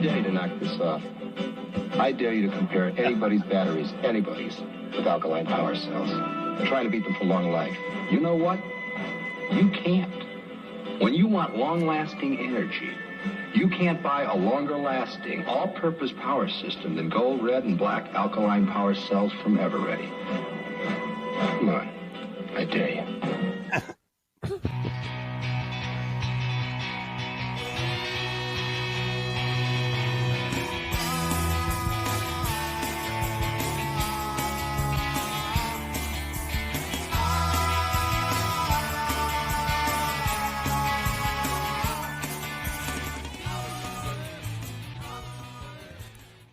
dare you to knock this off. I dare you to compare anybody's batteries, with alkaline power cells. Trying to beat them for long life. You know what? You can't. When you want long-lasting energy, you can't buy a longer-lasting, all-purpose power system than gold, red, and black alkaline power cells from Eveready. Come on. I dare you.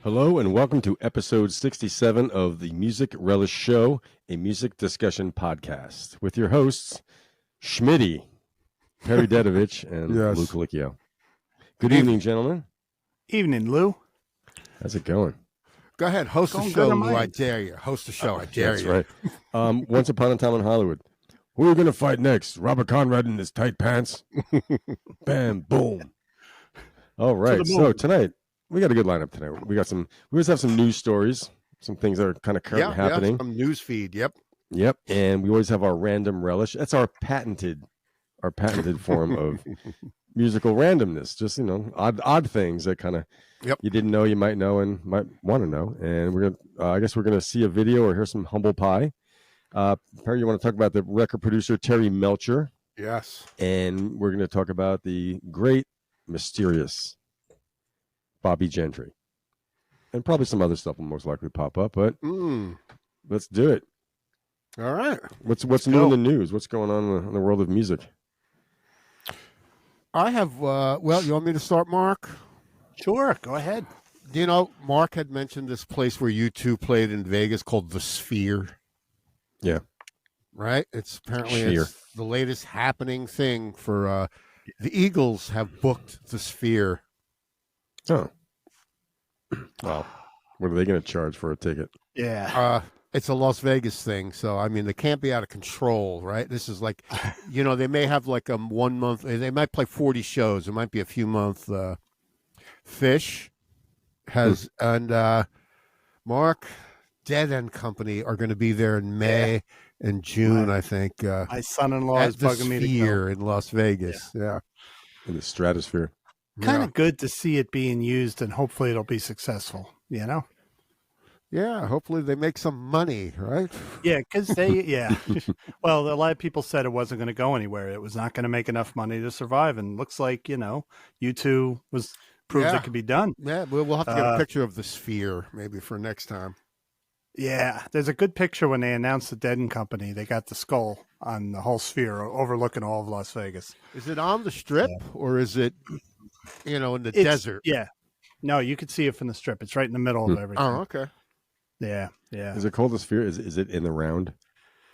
Hello and welcome to episode 67 of the Music Relish Show, a music discussion podcast with your hosts, Schmitty, Perry Dedovich, and Yes. Lou Colicchio. Good evening, gentlemen. Evening, Lou. How's it going? Go ahead, host the Going show, good on Lou. mine. I dare you. Host the show. I dare That's you. right. Once upon a time in Hollywood. Who are we going to fight next? Robert Conrad in his tight pants? Bam, boom. All right. So tonight, we got a good lineup tonight. We always have some news stories, some things that are kind of currently happening. Yeah, some news feed. Yep. And we always have our random relish. That's our patented form of musical randomness. Just, odd things that kind of you didn't know, you might know, and might want to know. And we're gonna, I guess we're gonna see a video or hear some humble pie. Perry, you want to talk about the record producer Terry Melcher? Yes. And we're gonna talk about the great, mysterious Bobbie Gentry, and probably some other stuff will most likely pop up. But let's do it. All right. What's new in the news? What's going on in the world of music? I have. Well, you want me to start, Mark? Sure, go ahead. You know, Mark had mentioned this place where U2 played in Vegas called the Sphere. Yeah. Right. It's apparently the latest happening thing for the Eagles have booked the Sphere. Oh. Well, what are they going to charge for a ticket? Yeah. It's a Las Vegas thing, so I mean they can't be out of control, right? This is like, they may have like a 1 month. They might play 40 shows. It might be a few month. Fish has and Mark Dead End Company are going to be there in May and June, I think. My son-in-law is at the bugging me to Sphere go. in Las Vegas. Yeah. In the stratosphere. Kind of good to see it being used, and hopefully it'll be successful. Yeah, hopefully they make some money, right? Yeah, because well, a lot of people said it wasn't going to go anywhere. It was not going to make enough money to survive, and looks like U2 proves it could be done. Yeah, we'll have to get a picture of the Sphere maybe for next time. Yeah, there's a good picture when they announced the Dead End Company. They got the skull on the whole Sphere overlooking all of Las Vegas. Is it on the Strip or is it, in the desert? Yeah. No, you could see it from the Strip. It's right in the middle of everything. Oh, okay. Yeah. Is it called the Sphere? Is it in the round?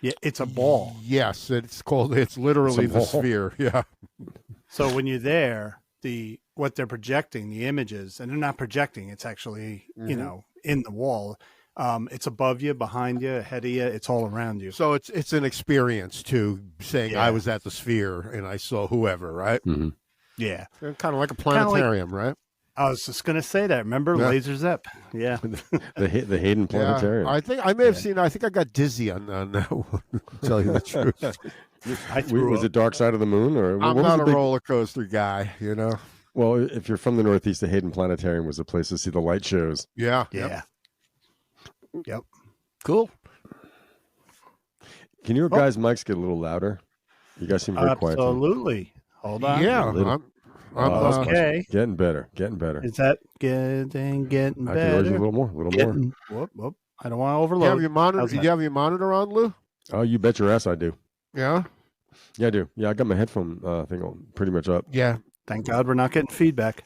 Yeah, it's a ball. Yes, it's literally the Sphere. Yeah. So when you're there, what they're projecting, the images, and they're not projecting, it's actually, in the wall. It's above you, behind you, ahead of you. It's all around you. So it's an experience too, saying I was at the Sphere and I saw whoever, right? Mm-hmm. Yeah. Kind of like a planetarium, right? I was just going to say that. Remember Laser Zep? Yeah. the Hayden Planetarium. I think I may have seen. I think I got dizzy on that one. To tell you the truth. Was it Dark Side of the Moon or? I'm not a roller coaster guy, Well, if you're from the Northeast, the Hayden Planetarium was a place to see the light shows. Yeah. Yep. Cool. Can your guys' mics get a little louder? You guys seem very quiet. Absolutely. Hold on. Yeah. I'm okay. Getting better. Is that getting better? I can raise you a little more. Whoop. I don't want to overload. You have your monitor on, Lou? Oh, you bet your ass I do. Yeah? Yeah, I do. Yeah, I got my headphone thing on pretty much up. Yeah. Thank God we're not getting feedback.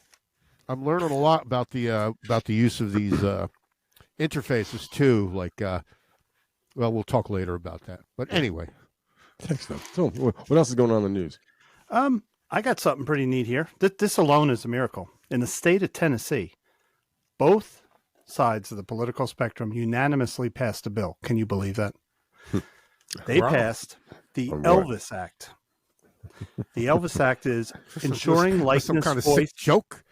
I'm learning a lot about the use of these interfaces too. Like, we'll talk later about that. But anyway, thanks. So, what else is going on in the news? I got something pretty neat here. This alone is a miracle. In the state of Tennessee, both sides of the political spectrum unanimously passed a bill. Can you believe that? They passed the Elvis Act. The Elvis Act is ensuring likeness, some kind of voice. sick joke.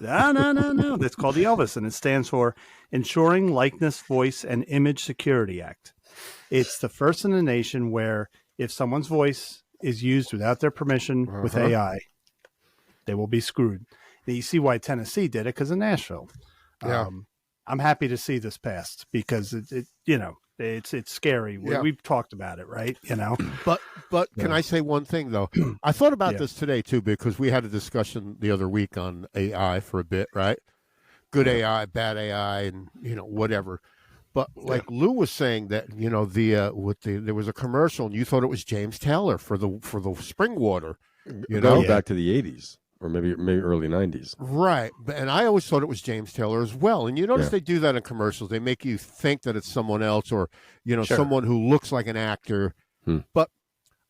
No. That's called the Elvis, and it stands for Ensuring Likeness, Voice, and Image Security Act. It's the first in the nation where if someone's voice is used without their permission with AI, they will be screwed. Now, you see why Tennessee did it, because of Nashville. Yeah. I'm happy to see this passed because it's scary. We've talked about it, right? But can I say one thing though? I thought about this today too, because we had a discussion the other week on AI for a bit, right? Good AI, bad AI, and whatever. But like Lou was saying that there was a commercial and you thought it was James Taylor for the spring water, Going back to the 80s or maybe early 90s. Right. And I always thought it was James Taylor as well. And you notice they do that in commercials. They make you think that it's someone else or, someone who looks like an actor. But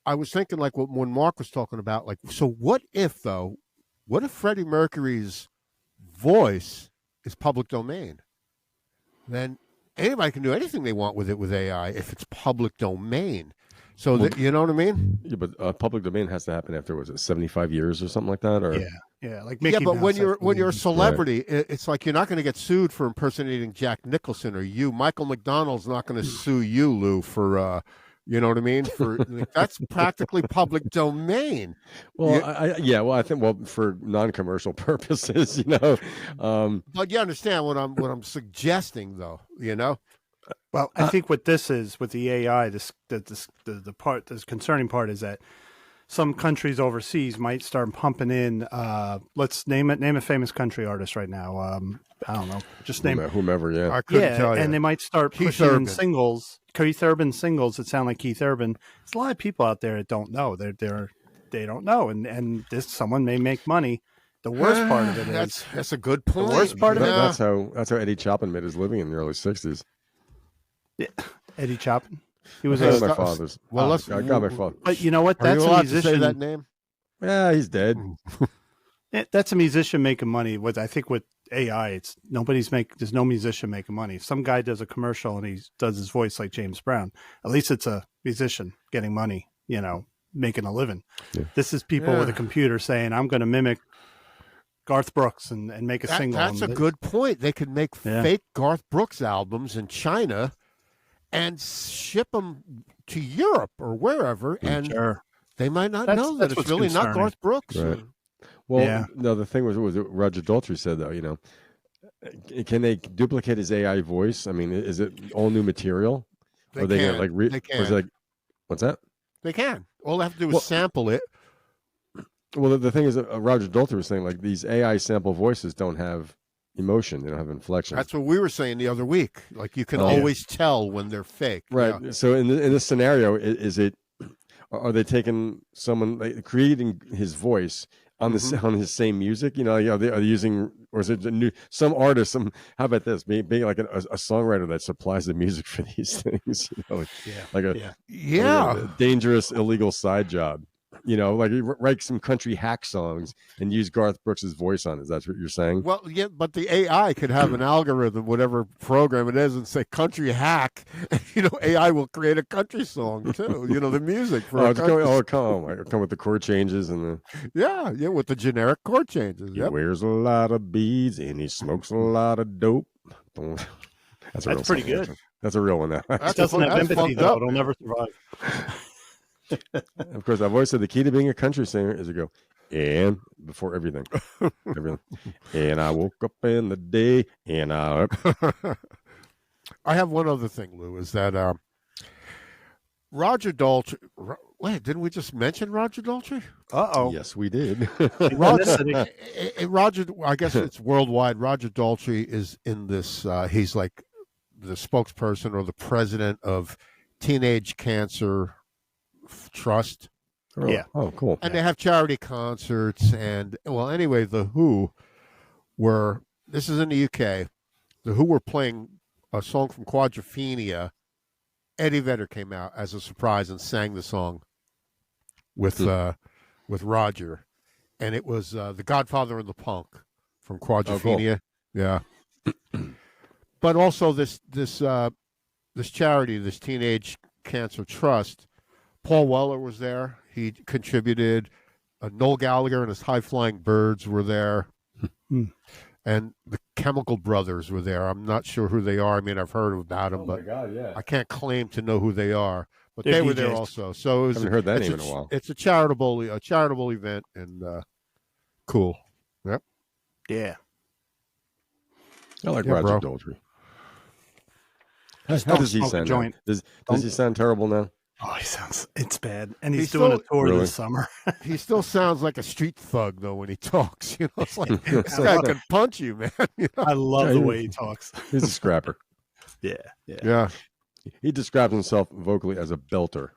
I was thinking like when Mark was talking about like, so what if Freddie Mercury's voice is public domain? Then anybody can do anything they want with it with AI if it's public domain. So you know what I mean? Yeah, but public domain has to happen after 75 years or something like that, or like Mickey but Mouse, when you're a celebrity, it's like you're not going to get sued for impersonating Jack Nicholson or you. Michael McDonald's not going to sue you, Lou, for you know what I mean? For that's practically public domain. Well, I think for non-commercial purposes, But you understand what I'm suggesting, though, Well, I think what this is with the AI, this concerning part is that some countries overseas might start pumping in. Let's name a famous country artist right now. I don't know, just name whomever. Yeah, I couldn't tell you. And they might start pushing in singles, Keith Urban singles that sound like Keith Urban. There's a lot of people out there that don't know. They don't know, and someone may make money. The worst part of it is that's a good point. The worst part of it. That's how Eddie Chapman made his living in the early 60s. Yeah. Eddie Chapman. He was my father's. Well, I got my father. But you know what? That's a musician. To say that name? Yeah, he's dead. That's a musician making money. I think with AI, there's no musician making money. If some guy does a commercial and he does his voice like James Brown, at least it's a musician getting money, making a living. Yeah. This is people with a computer saying, I'm going to mimic Garth Brooks and make a single. That's a good point. They could make fake Garth Brooks albums in China and ship them to Europe or wherever, and they might not know that it's really not Garth Brooks. Right. Well, no, the thing was what Roger Daltrey said, though, can they duplicate his AI voice? I mean, is it all new material? They can. They can. What's that? They can. All they have to do is sample it. Well, the thing is, Roger Daltrey was saying, like, these AI sample voices don't have emotion. They don't have inflection. That's what we were saying the other week. Like, you can always tell when they're fake. Right. Yeah. So in this scenario, are they taking someone, creating his voice on on his same music? Are they using, or is it some artist? How about this? Being like a songwriter that supplies the music for these things. Like a dangerous illegal side job. Like you write some country hack songs and use Garth Brooks's voice on it. That's what you're saying? Well, yeah, but the AI could have an algorithm, whatever program it is, and say country hack. AI will create a country song too. The music for come with the chord changes and the with the generic chord changes. He wears a lot of beads and he smokes a lot of dope. That's pretty good. Actually. That's a real one now. That doesn't have empathy though. It'll never survive. Of course, I've always said the key to being a country singer is to go, and before everything. And I woke up in the day, and I have one other thing, Lou, is that Roger Daltrey. Wait, didn't we just mention Roger Daltrey? Uh-oh. Yes, we did. Roger, I guess it's worldwide. Roger Daltrey is in this. He's like the spokesperson or the president of Teenage Cancer Trust. Oh, cool. And they have charity concerts anyway, the Who this is in the UK, the Who were playing a song from Quadrophenia. Eddie Vedder came out as a surprise and sang the song with Roger, and it was The Godfather and the Punk from Quadrophenia. Oh, cool. Yeah. But also this charity, this Teenage Cancer Trust, Paul Weller was there. He contributed. Noel Gallagher and his High Flying Birds were there. And the Chemical Brothers were there. I'm not sure who they are. I mean, I've heard about them, but God, yeah. I can't claim to know who they are. But They're they were there DJs. also. So it was, I haven't heard that it's name in a while. It's a charitable event, and cool. Yep. Yeah. I like Yeah, Roger bro. Daltrey. Just How don't does he smoke a sound? joint. Now? Does he sound terrible now? Oh, it's bad. And he's He's doing still- a tour Really? this summer. He still sounds like a street thug though when he talks. You know, it's like this guy can punch you, man. You know? I love Yeah, the he- way he talks. He's a scrapper. Yeah. Yeah, He describes himself vocally as a belter,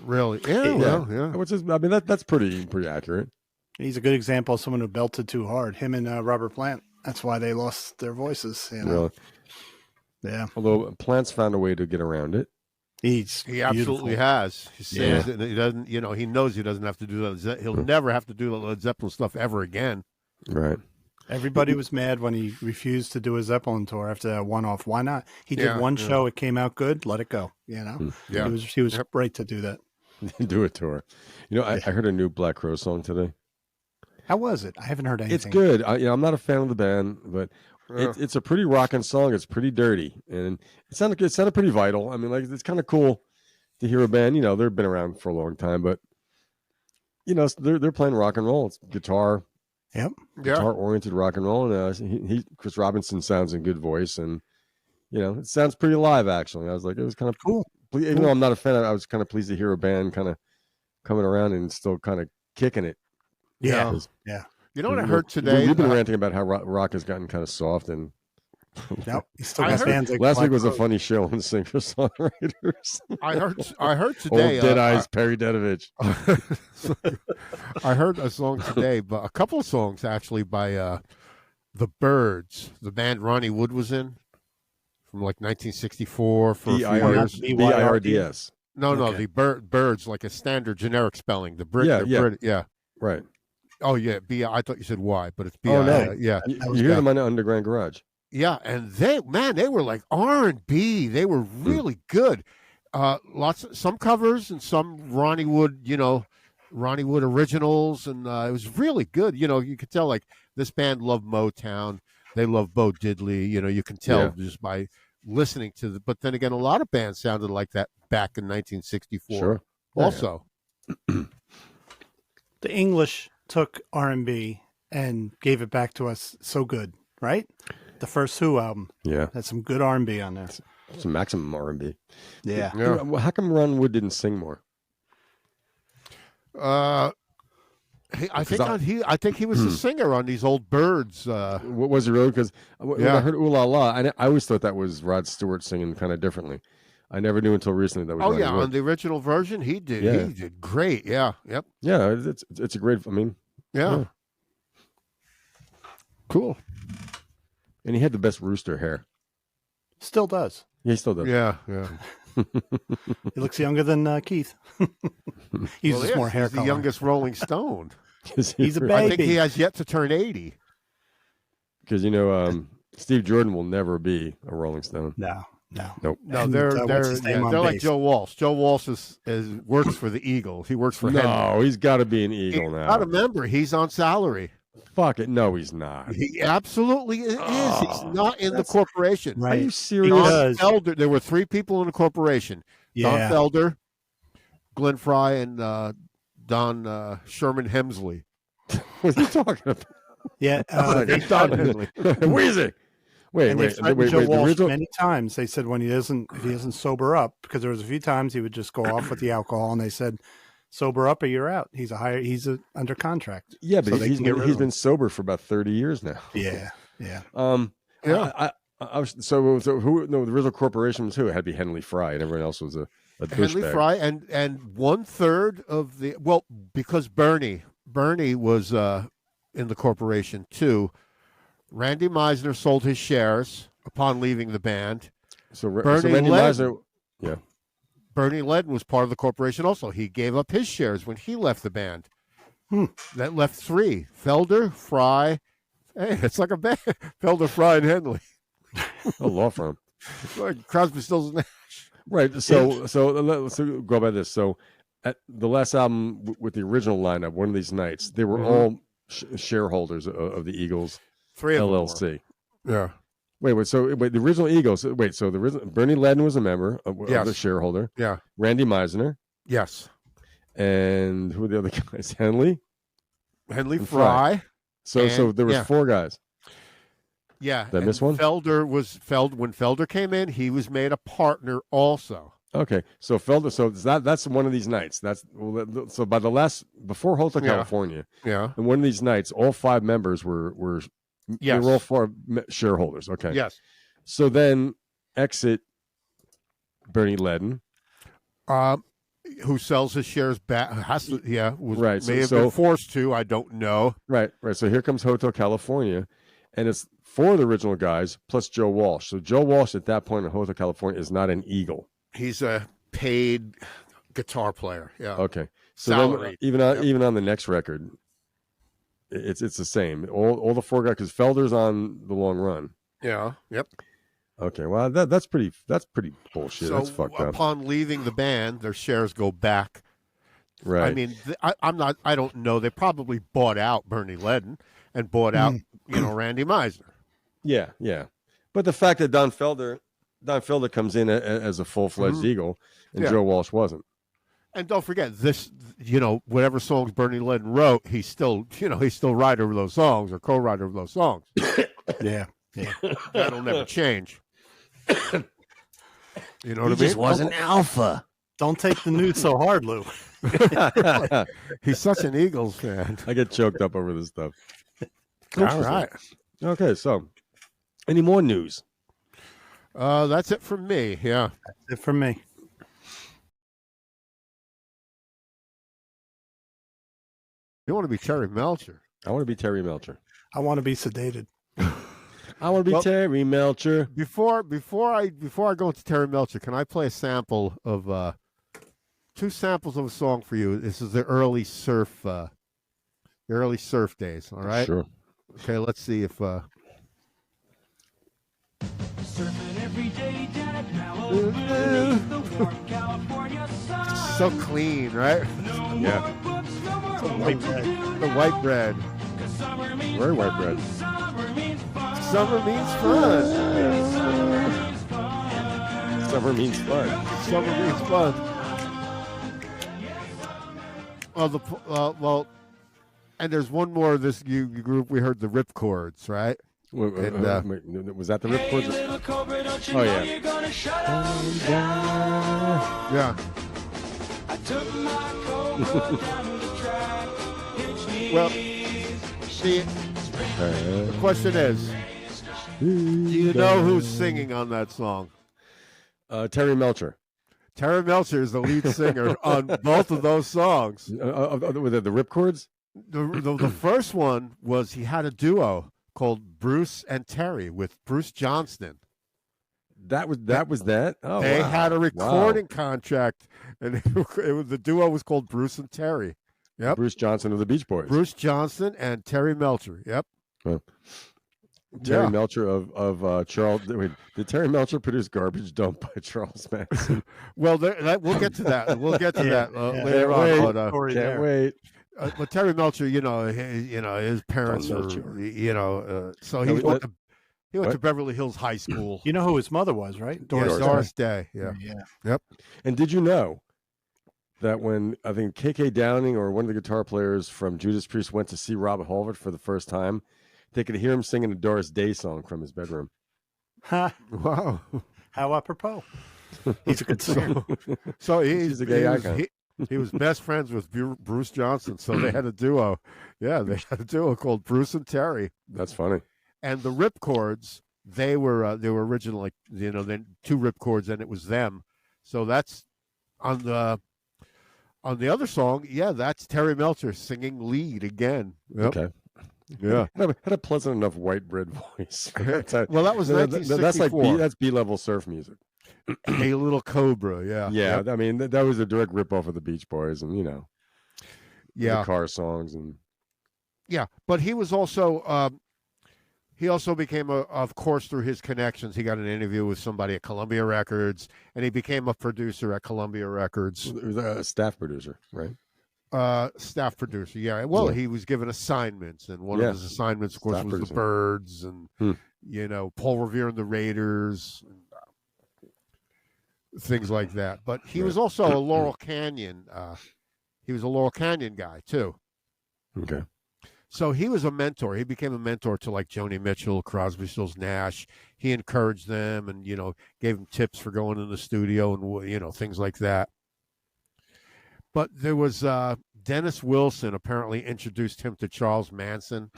really. Yeah, Yeah. well, yeah. which is, I mean, that's pretty accurate. He's a good example of someone who belted too hard. Him and Robert Plant. That's why they lost their voices. You know? Really. Yeah. Although Plant's found a way to get around it. He absolutely has. He says Yeah. that he doesn't. You know, he knows he doesn't have to do that. He'll never have to do the Led Zeppelin stuff ever again. Right. Everybody was mad when he refused to do a Zeppelin tour after that one-off. Why not? He did Yeah, one yeah. show. It came out good. Let it go. You know. Yeah. He was right to do that. Do a tour. You know, I heard a new Black Crow song today. How was it? I haven't heard anything. It's good. I'm not a fan of the band, but it's a pretty rocking song. It's pretty dirty, and it sounded pretty vital. I mean, like, it's kind of cool to hear a band. You know, they've been around for a long time, but you know, they're playing rock and roll. It's guitar, Yep. Yeah. oriented rock and roll. And Chris Robinson sounds in good voice, and you know, it sounds pretty live. Actually, I was like, it was kind of Cool. Even though I'm not a fan, I was kind of pleased to hear a band kind of coming around and still kind of kicking it. Yeah. Because Yeah. You know what I heard today? We've been ranting about how rock has gotten kind of soft, and Nope. He still I got heard- bands like last Black week was a Crowes. funny show on singer-songwriters. I heard Old today. Dead Eyes, Perry Dedovich. I heard a song today, but a couple of songs actually by the Byrds, the band Ronnie Wood was in from like 1964 for a few years. BIRDS. No, Okay. the Byrds, like a standard generic spelling. The Brit, Yeah, the yeah. Brit, yeah. Right. Oh yeah, B. I thought you said Y, but it's B. Oh, no. Yeah, You was hear bad. them on the Underground Garage. yeah, and they were like R&B. They were really good. Some covers and some Ronnie Wood, Ronnie Wood originals, and it was really good. You know, you could tell like this band loved Motown. They loved Bo Diddley. You know, you can tell just by listening to the. But then again, a lot of bands sounded like that back in 1964. Sure. Also, The English took R&B and gave it back to us so good, right? The first Who album Yeah. had some good R&B on there. It's a maximum R&B. Yeah. Yeah. Well, how come Ron Wood didn't sing more? I think he was the singer on these old Birds. What was it really? Because when Yeah. I heard Ooh La La, I always thought that was Rod Stewart singing kind of differently. I never knew until recently that was Oh Ronnie yeah, Wood. on the original version, he did. Yeah. He did great. Yeah. Yep. Yeah, it's a great. I mean, Yeah. Yeah. Cool. and he had the best rooster hair. Still does. Yeah, he still does. Yeah. Yeah. He looks younger than Keith. He uses more hair He's the color. youngest Rolling Stone. He's a I think baby. he has yet to turn 80. Because Steve Jordan will never be a Rolling Stone. No. Nope. No, And, they're what's his name on they're like bass? Joe Walsh. Joe Walsh works for the Eagles. He works for Henry. No, he's got to be an Eagle He's now. not a member. He's on salary. Fuck it. No, he's not. He absolutely is. He's not in the corporation. Are you Right. serious? Don does. Felder. There were 3 people in the corporation. Yeah. Don Felder, Glenn Fry, and Don Sherman Hemsley. What are you talking about? Yeah. It's Don Hemsley. Wheezy. Wait, And they wait, threatened wait, Joe wait. The Walsh original, many times. They said if he doesn't sober up, because there was a few times he would just go off with the alcohol, and they said, "Sober up or you're out." He's under contract. yeah, but so they he's can get rid been of him. sober for about 30 years now. Yeah. Yeah. Yeah. I was, so who? No, the original corporation was who? It had to be Henley Fry, and everyone else was a Henley douchebag. Fry and 1/3 of the because Bernie was in the corporation too. Randy Meisner sold his shares upon leaving the band. So Bernie Randy Ledden- Meisner, yeah, Bernie Ledden was part of the corporation also. He gave up his shares when he left the band. That left 3: Felder, Fry. Hey, it's like a band. Felder, Fry, and Henley. a law firm. Like Crosby, Stills, Nash. Right. So let's go by this. So at the last album with the original lineup, One of These Nights, they were all shareholders of the Eagles 3 of them LLC. were. Yeah. Wait. So the original Eagles. Wait. So Bernie Ledden was a member of the shareholder. Yeah. Randy Meisner. Yes. And who were the other guys? Henley Fry. So there was 4 guys. Yeah. Did I miss one? When Felder came in, he was made a partner also. Okay. So Felder. So that's one of these nights. So by the before Hotel California. Yeah. And one of these nights, all 5 members were. They were all 4 shareholders. Okay. Yes. So then exit Bernie Ledden. Who sells his shares back? May have been forced to. I don't know. Right. So here comes Hotel California, and it's 4 of the original guys plus Joe Walsh. So Joe Walsh at that point in Hotel California is not an Eagle. He's a paid guitar player. Yeah. Okay. So then, even on the next record, it's the same. All the 4 guys, because Felder's on the long run. Yeah. Yep. Okay. Well, that's pretty bullshit. So that's fucked up. Upon leaving the band, their shares go back. Right. I mean, I don't know. They probably bought out Bernie Ledden and bought out, Randy Meisner. Yeah. But the fact that Don Felder comes in as a full-fledged Eagle, and Joe Walsh wasn't. And don't forget this, whatever songs Bernie Ledden wrote, he's still writer of those songs or co-writer of those songs. Yeah. That'll never change. You know what I mean? He just wasn't alpha. Don't take the news so hard, Lou. He's such an Eagles fan. I get choked up over this stuff. All right. Okay, so any more news? That's it from me. Yeah. That's it from me. You want to be Terry Melcher? I want to be Terry Melcher. I want to be sedated. I want to be Terry Melcher. Before I go into Terry Melcher, can I play a sample of 2 samples of a song for you? This is the early surf days. All right. Sure. Okay. Let's see if. Surfing every day down at Malibu, the warm California sun. So clean, right? Yeah. The white bread. Very white bread. Summer means fun. Summer means fun. Summer means fun. And there's one more of this group. We heard the Ripcords, right? Wait, was that the Ripcords? Oh yeah. Yeah. I took my coat down to the track. Well, see, the question is, do you know who's singing on that song? Terry Melcher. Terry Melcher is the lead singer on both of those songs. The Ripcords? The first one was he had a duo called Bruce and Terry with Bruce Johnston. That was that? Oh, they had a recording contract, and the duo was called Bruce and Terry. Yep. Bruce Johnson of the Beach Boys. Bruce Johnston and Terry Melcher. Yep. Terry Melcher of Charles. Wait, did Terry Melcher produce Garbage Dump by Charles Manson? Well, we'll get to that. We'll get to that later on. Can't wait. But Terry Melcher, his parents are, so he went to Beverly Hills High School. You know who his mother was, right? Doris Day. Yeah. Yep. And did you know that when I think KK Downing or one of the guitar players from Judas Priest went to see Rob Halford for the first time, they could hear him singing a Doris Day song from his bedroom. Ha! Wow. How apropos. He's a good singer. So he's a gay icon. He was best friends with Bruce Johnson, so they had a duo. Yeah, they had a duo called Bruce and Terry. That's funny. And the Ripcords, they were originally, then 2 Ripcords, and it was them. So that's on the other song. Yeah, that's Terry Melcher singing lead again. Yep. Okay. Yeah, had a pleasant enough white bread voice. Well, that was 1964. That's B-level surf music. A Little Cobra, yeah. Yep. I mean, that was a direct ripoff of the Beach Boys, and the car songs and. Yeah, but he was also he also became of course through his connections. He got an interview with somebody at Columbia Records, and he became a producer at Columbia Records. He was a staff producer, right? Staff producer. Yeah. Well, Yeah. he was given assignments, and one Yeah. of his assignments, of course, Staff was producer. the Birds, and Paul Revere and the Raiders, and, things like that. But he was also a Laurel Canyon. He was a Laurel Canyon guy too. Okay. So he was a mentor. He became a mentor to like Joni Mitchell, Crosby, Stills, Nash. He encouraged them, and gave them tips for going in the studio, and things like that. But there was Dennis Wilson apparently introduced him to Charles Manson,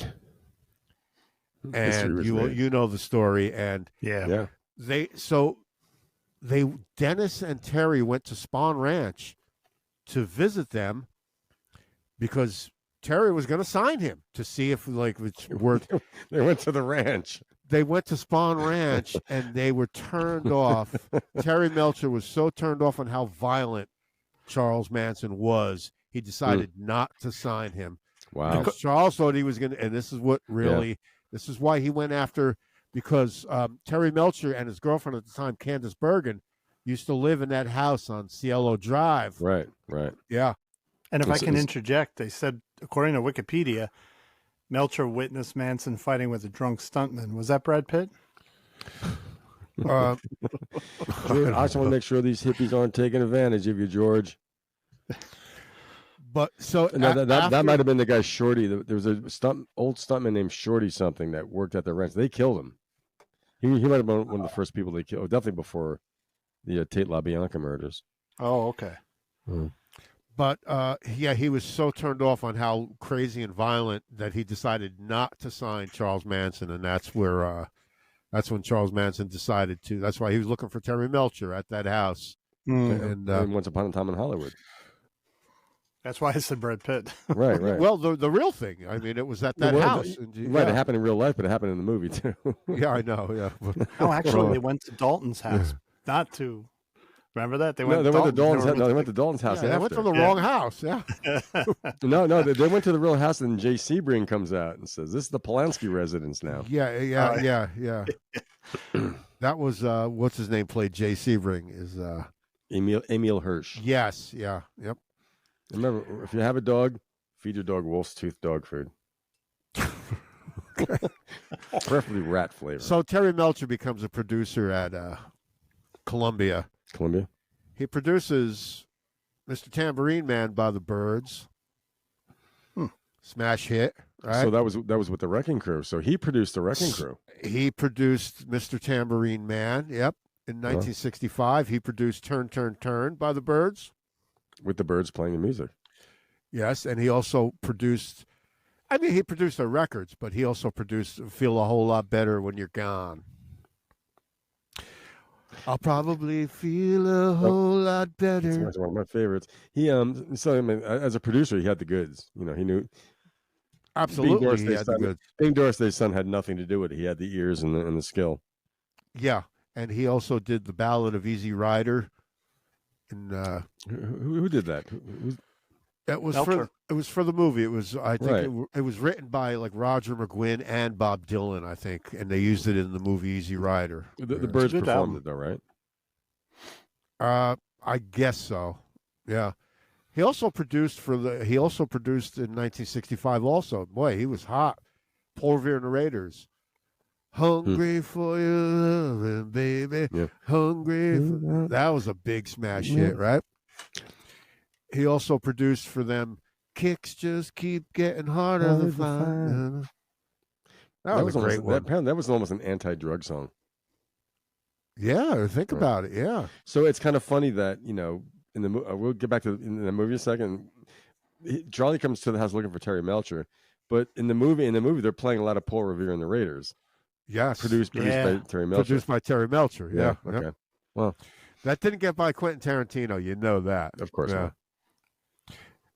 and you know the story. And Yeah. Dennis and Terry went to Spawn Ranch to visit them because Terry was going to sign him to see if it's worth. They went to the ranch. They went to Spawn Ranch and they were turned off. Terry Melcher was so turned off on how violent Charles Manson was, he decided not to sign him. Wow. Because Charles thought he was going to, and this is what really, this is why he went after, because Terry Melcher and his girlfriend at the time, Candace Bergen, used to live in that house on Cielo Drive. Right. Yeah. And if I can interject, they said, according to Wikipedia, Melcher witnessed Manson fighting with a drunk stuntman. Was that Brad Pitt? I just want to make sure these hippies aren't taking advantage of you, George. But so that might have been the guy Shorty. There was a old stuntman named Shorty something that worked at the ranch. They killed him. He might have been one of the first people they killed. Definitely before the Tate LaBianca murders. Oh, okay. But he was so turned off on how crazy and violent that he decided not to sign Charles Manson, and that's when Charles Manson decided to. That's why he was looking for Terry Melcher at that house. And Once Upon a Time in Hollywood. That's why I said Brad Pitt. Right. Well, the real thing, I mean, it was at that house. Right, it happened in real life, but it happened in the movie, too. Yeah, I know, yeah. No, actually, they went to Dalton's house, not to... Remember that? They went to Dalton's house. No, they went to Dalton's house. Yeah, they went to the wrong house, yeah. No, they went to the real house, and Jay Sebring comes out and says, "This is the Polanski residence now." Yeah. That was, what's his name played Jay Sebring, is... Emil Hirsch. Yes, yeah, yep. Remember, if you have a dog, feed your dog wolf's tooth dog food. Preferably rat flavor. So Terry Melcher becomes a producer at Columbia. He produces Mr. Tambourine Man by the Byrds. Smash hit, right? So that was with the Wrecking Crew. So he produced the Wrecking Crew. He produced Mr. Tambourine Man, yep. In 1965, he produced Turn, Turn, Turn by the Byrds. With the Byrds playing the music. Yes, and he also produced, he produced their records, but he also produced Feel a Whole Lot Better When You're Gone. I'll probably feel a whole lot better. That's one of my favorites. He as a producer, he had the goods. He knew. Absolutely, he had the goods. Being Doris Day's son had nothing to do with it. He had the ears and the skill. Yeah, and he also did the Ballad of Easy Rider. And who did that? It was for the movie. It was it was written by like Roger McGuinn and Bob Dylan, I think, and they used it in the movie Easy Rider. The Byrds performed it though, right? I guess so. Yeah. He also produced in 1965 also. Boy, he was hot. Paul Revere and the Raiders. Hungry for your loving, baby. Yeah. Hungry for... That was a big smash hit, right? He also produced for them Kicks Just Keep Getting Harder to Find. That was a great one. That was almost an anti-drug song. Yeah, think about it. Yeah. So it's kind of funny that, in the we'll get back to in the movie in a second. Charlie comes to the house looking for Terry Melcher, but in the movie they're playing a lot of Paul Revere and the Raiders. Yes. Produced by Terry Melcher. Produced by Terry Melcher. Yeah. Okay. Yep. Well, that didn't get by Quentin Tarantino. You know that. Of course not.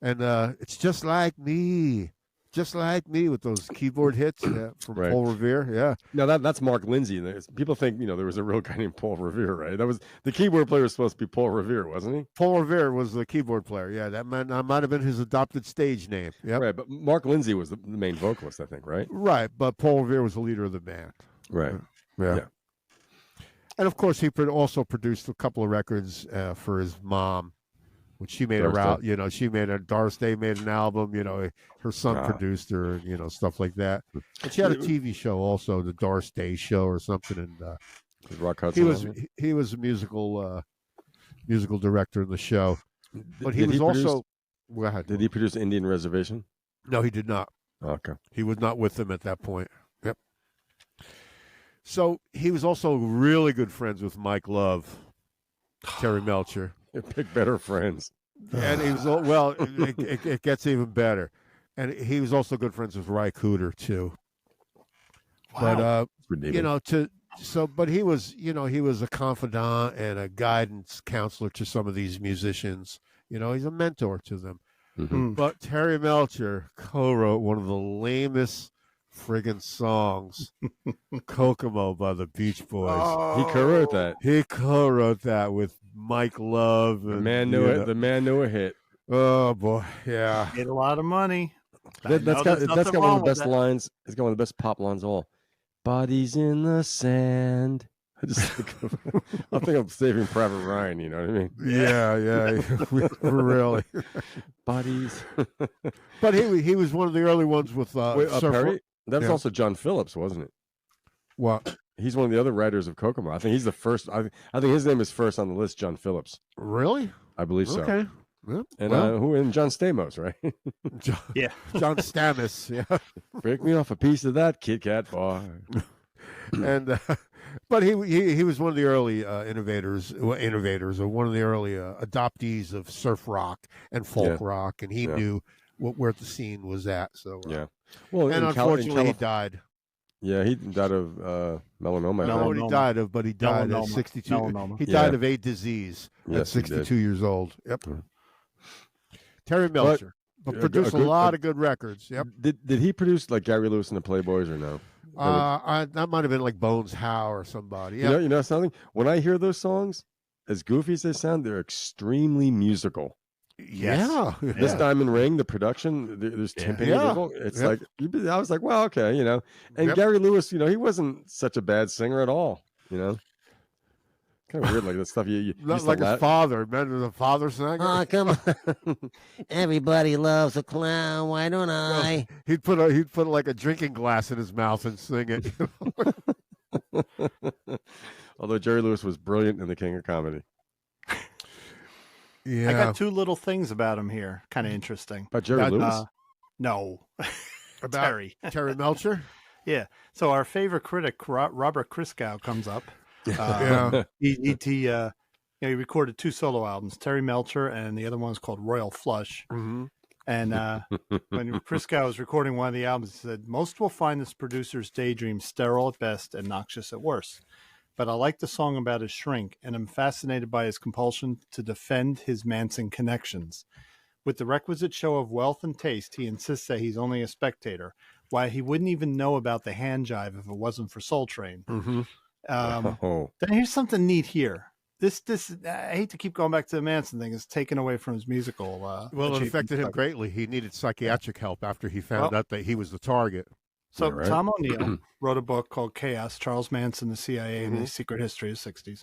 And it's just like me with those keyboard hits from Paul Revere. Yeah. Now that's Mark Lindsay. People think there was a real guy named Paul Revere, right? That was the keyboard player was supposed to be Paul Revere, wasn't he? Paul Revere was the keyboard player. Yeah, that might have been his adopted stage name. Yeah. Right, but Mark Lindsay was the main vocalist, I think, right? Right, but Paul Revere was the leader of the band. Right. Yeah. And of course, he also produced a couple of records for his mom. when she made Doris Day made an album, her son produced her, and stuff like that. And she had a TV show also, the Doris Day Show or something. And Rock Hudson he was a musical director in the show, but he was also. Go ahead. Did he produce Indian Reservation? No, he did not. Okay, he was not with them at that point. Yep. So he was also really good friends with Mike Love, Terry Melcher. Pick better friends. And he was it gets even better. And he was also good friends with Ry Cooder too. Wow. But but he was a confidant and a guidance counselor to some of these musicians. He's a mentor to them. Mm-hmm. But Terry Melcher co-wrote one of the lamest friggin' songs, Kokomo by the Beach Boys. He co-wrote that. He co-wrote that with Mike Love. The man knew it. The man knew a hit. Oh boy, yeah. Made a lot of money. That's got one of the best lines. It's got one of the best pop lines of all. Bodies in the sand. I think I'm Saving Private Ryan. You know what I mean? Yeah. Really. Bodies. But he was one of the early ones with Perry. That was also John Phillips, wasn't it? What? He's one of the other writers of Kokomo. I think he's the first. I think his name is first on the list. John Phillips. Really? I believe so. Okay. And and John Stamos, right? John Stamos. Yeah. Break me off a piece of that Kit Kat bar. And but he was one of the early innovators, or one of the early adoptees of surf rock and folk rock, and he knew where the scene was at. So well, and unfortunately he died. Yeah, he died of melanoma. No, he died of, but he died at 62. Melanoma. He died of a disease at 62 years old. Yep. Terry Melcher, but produced a lot of good records. Yep. Did he produce like Gary Lewis and the Playboys or no? That might have been like Bones Howe or somebody. Yep. You know something? When I hear those songs, as goofy as they sound, they're extremely musical. Yeah. This Diamond Ring, the production, there's timpani. It's like I was like, well, okay, And Gary Lewis, he wasn't such a bad singer at all. Kind of weird, like that stuff you not like his father. Remember the father sang? Oh, come on! Everybody loves a clown. Why don't I? Well, he'd put like a drinking glass in his mouth and sing it. Although Jerry Lewis was brilliant in The King of Comedy. Yeah, I got two little things about him here. Kind of interesting. About Jerry Lewis? No, about Terry Melcher. Yeah. So our favorite critic, Robert Christgau, comes up. He recorded 2 solo albums, Terry Melcher, and the other one is called Royal Flush. Mm-hmm. And when Christgau was recording one of the albums, he said, "Most will find this producer's daydream sterile at best and noxious at worst. But I like the song about his shrink, and I'm fascinated by his compulsion to defend his Manson connections. With the requisite show of wealth and taste, he insists that he's only a spectator, why he wouldn't even know about the hand jive if it wasn't for Soul Train." Mm-hmm. Then here's something neat here. This I hate to keep going back to the Manson thing. It's taken away from his musical. Well, it affected him greatly. He needed psychiatric help after he found out that he was the target. So Tom O'Neill wrote a book called Chaos, Charles Manson, the CIA, and the Secret History of the 60s.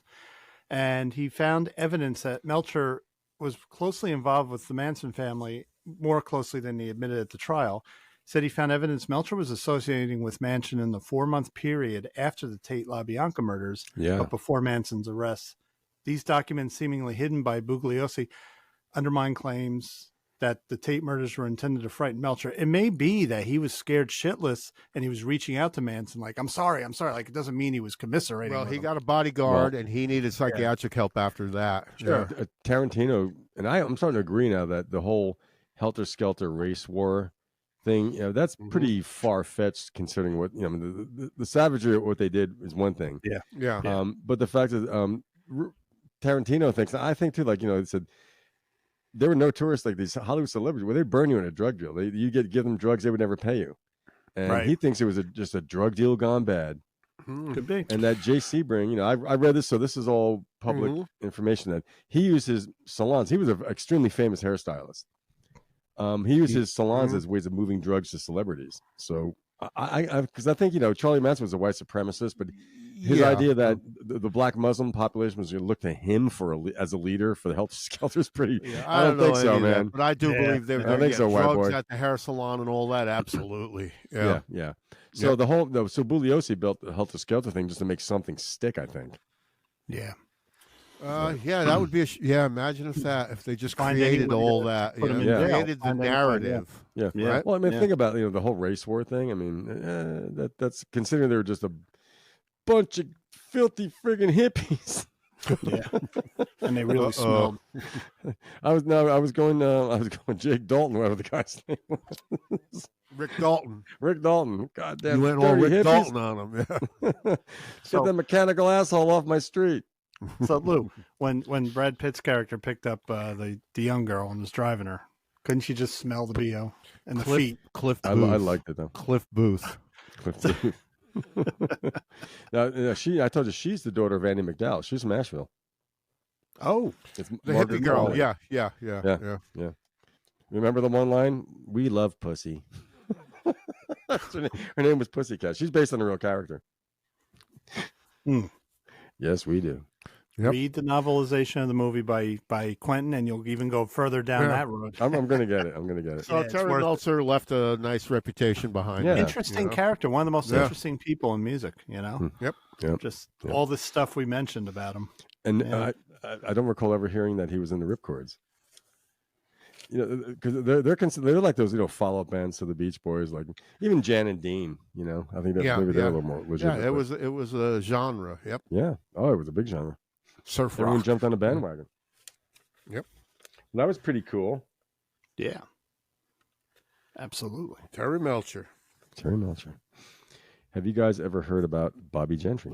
And he found evidence that Melcher was closely involved with the Manson family, more closely than he admitted at the trial. Said he found evidence Melcher was associating with Manson in the 4-month period after the Tate LaBianca murders, but before Manson's arrest. These documents, seemingly hidden by Bugliosi, undermine claims that the Tate murders were intended to frighten Melcher. It may be that he was scared shitless and he was reaching out to Manson like, I'm sorry. Like, it doesn't mean he was commiserating. Well, he got a bodyguard and he needed psychiatric help after that. Sure. Tarantino, and I'm starting to agree now that the whole helter-skelter race war thing, that's pretty far-fetched considering what, the savagery of what they did is one thing. Yeah. But the fact that Tarantino thinks, I think too, like, they said, there were no tourists like these Hollywood celebrities where they burn you in a drug deal. You give them drugs, they would never pay you. And he thinks it was just a drug deal gone bad. Could be. And that Jay Sebring, I read this, so this is all public information, that he used his salons. He was an extremely famous hairstylist. He used his salons as ways of moving drugs to celebrities. So because I think Charlie Manson was a white supremacist, but his idea that the black Muslim population was going to look to him as a leader for the Helter Skelter is pretty. Yeah, I don't think so, man. But I do believe they were I think so, white drugs boy. at the hair salon and all that. Absolutely. Yeah. So so Bugliosi built the Helter Skelter thing just to make something stick, I think. Yeah. That would be imagine if they just created all that, created the narrative. Yeah. Right? Well, I mean, think about the whole race war thing. I mean, that's considering they were just a bunch of filthy friggin' hippies. Yeah, and they really smelled. I was going Jake Dalton, whatever the guy's name was. Rick Dalton. God damn. You went all Rick hippies. Dalton on him. Yeah. Get that mechanical asshole off my street. So Lou, when Brad Pitt's character picked up the young girl and was driving her, couldn't she just smell the BO and the feet? Cliff Booth. I liked it though. Cliff Booth. Now, I told you she's the daughter of Andy McDowell. She's from Asheville. Oh, it's the hippie girl. Yeah. Remember the one line? We love pussy. Her name was Pussycat. She's based on a real character. Yes, we do. Yep. Read the novelization of the movie by Quentin, and you'll even go further down that road. I'm going to get it. So Terry Melcher left a nice reputation behind him. Interesting character. One of the most interesting people in music, Yep. Just all this stuff we mentioned about him. And I don't recall ever hearing that he was in the Ripcords. Because they're like those follow-up bands to the Beach Boys, like even Jan and Dean. I think that maybe they're a little more legit. Yeah, it was a genre. Yep. Yeah. Oh, it was a big genre. Surf Everyone rock. jumped on the bandwagon. Yep. And that was pretty cool. Yeah. Absolutely. Terry Melcher. Have you guys ever heard about Bobbie Gentry?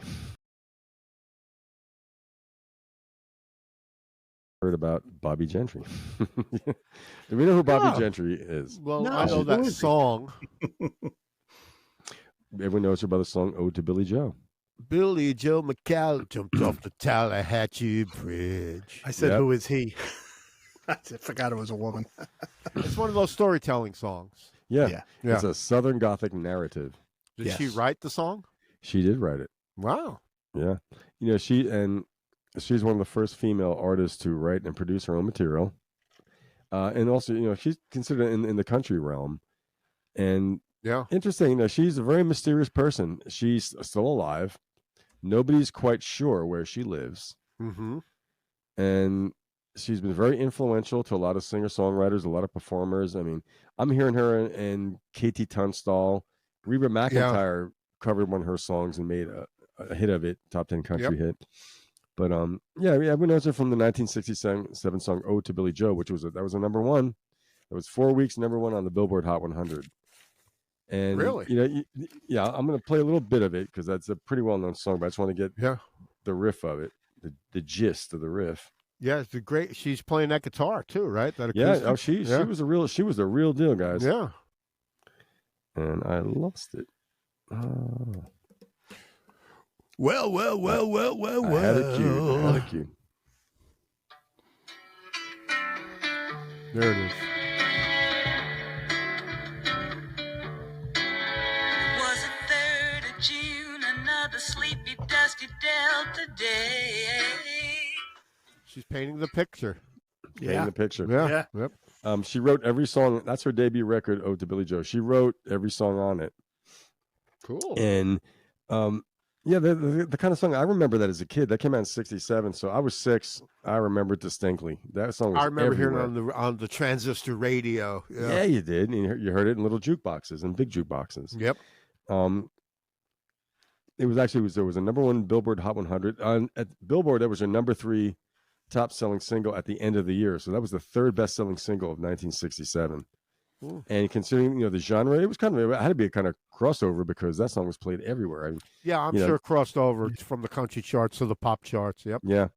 Heard about Bobbie Gentry? Do we know who Bobbie Gentry is? Well, I know that song. Everyone knows her by the song "Ode to Billy Joe." Billy Joe McCall jumped off the Tallahatchie Bridge. I said, "Who is he?" I forgot it was a woman. It's one of those storytelling songs. Yeah. It's a Southern Gothic narrative. Did she write the song? She did write it. Wow. Yeah. She's one of the first female artists to write and produce her own material. And also, she's considered in the country realm. And interesting, she's a very mysterious person. She's still alive. Nobody's quite sure where she lives. Mm-hmm. And she's been very influential to a lot of singer-songwriters, a lot of performers. I mean, I'm hearing her and Katie Tunstall. Reba McEntire covered one of her songs and made a hit of it, top 10 country hit. But everyone knows her from the 1967 song "Ode to Billy Joe," which was a number one. It was 4 weeks number one on the Billboard Hot 100. And really, I'm going to play a little bit of it because that's a pretty well-known song. But I just want to get the riff of it, the gist of the riff. Yeah, it's great. She's playing that guitar too, right? That acoustic? Yeah. Oh, she was the real deal, guys. Yeah. And I lost it. Well. I had it queued. There it is. Was the 3rd of June, another sleepy, dusty Delta day. She's painting the picture. Painting the picture. Yeah. Yep. She wrote every song. That's her debut record, "Ode to Billy Joe." She wrote every song on it. Cool. And the kind of song I remember that as a kid. That came out in '67, so I was 6. I remember it distinctly. That song was I remember everywhere. hearing on the transistor radio. Yeah, you did. And you heard it in little jukeboxes and big jukeboxes. Yep. It was there was a number one Billboard Hot 100 at Billboard. That was her number 3 top selling single at the end of the year. So that was the 3rd best selling single of 1967. Ooh. And considering the genre, it had to be a kind of crossover because that song was played everywhere. I'm sure it crossed over from the country charts to the pop charts. Yep. Yeah.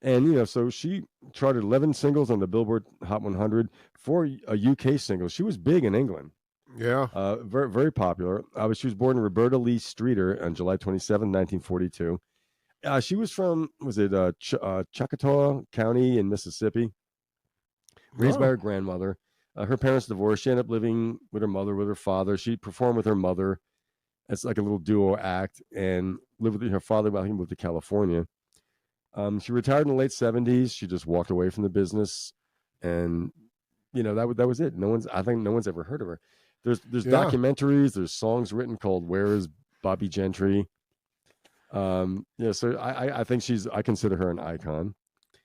And so she charted 11 singles on the Billboard Hot 100, 4 UK singles. She was big in England. Yeah. Very, very popular. She was born in Roberta Lee Streeter on July 27, 1942. She was from, Choctaw County in Mississippi, raised by her grandmother. Her parents divorced. She ended up living with her mother, with her father. She performed with her mother It's like a little duo act, and lived with her father while he moved to California. She retired in the late 70s. She just walked away from the business, and that was it. I think no one's ever heard of her. There's documentaries, there's songs written called "Where Is Bobbie Gentry." So I think I consider her an icon.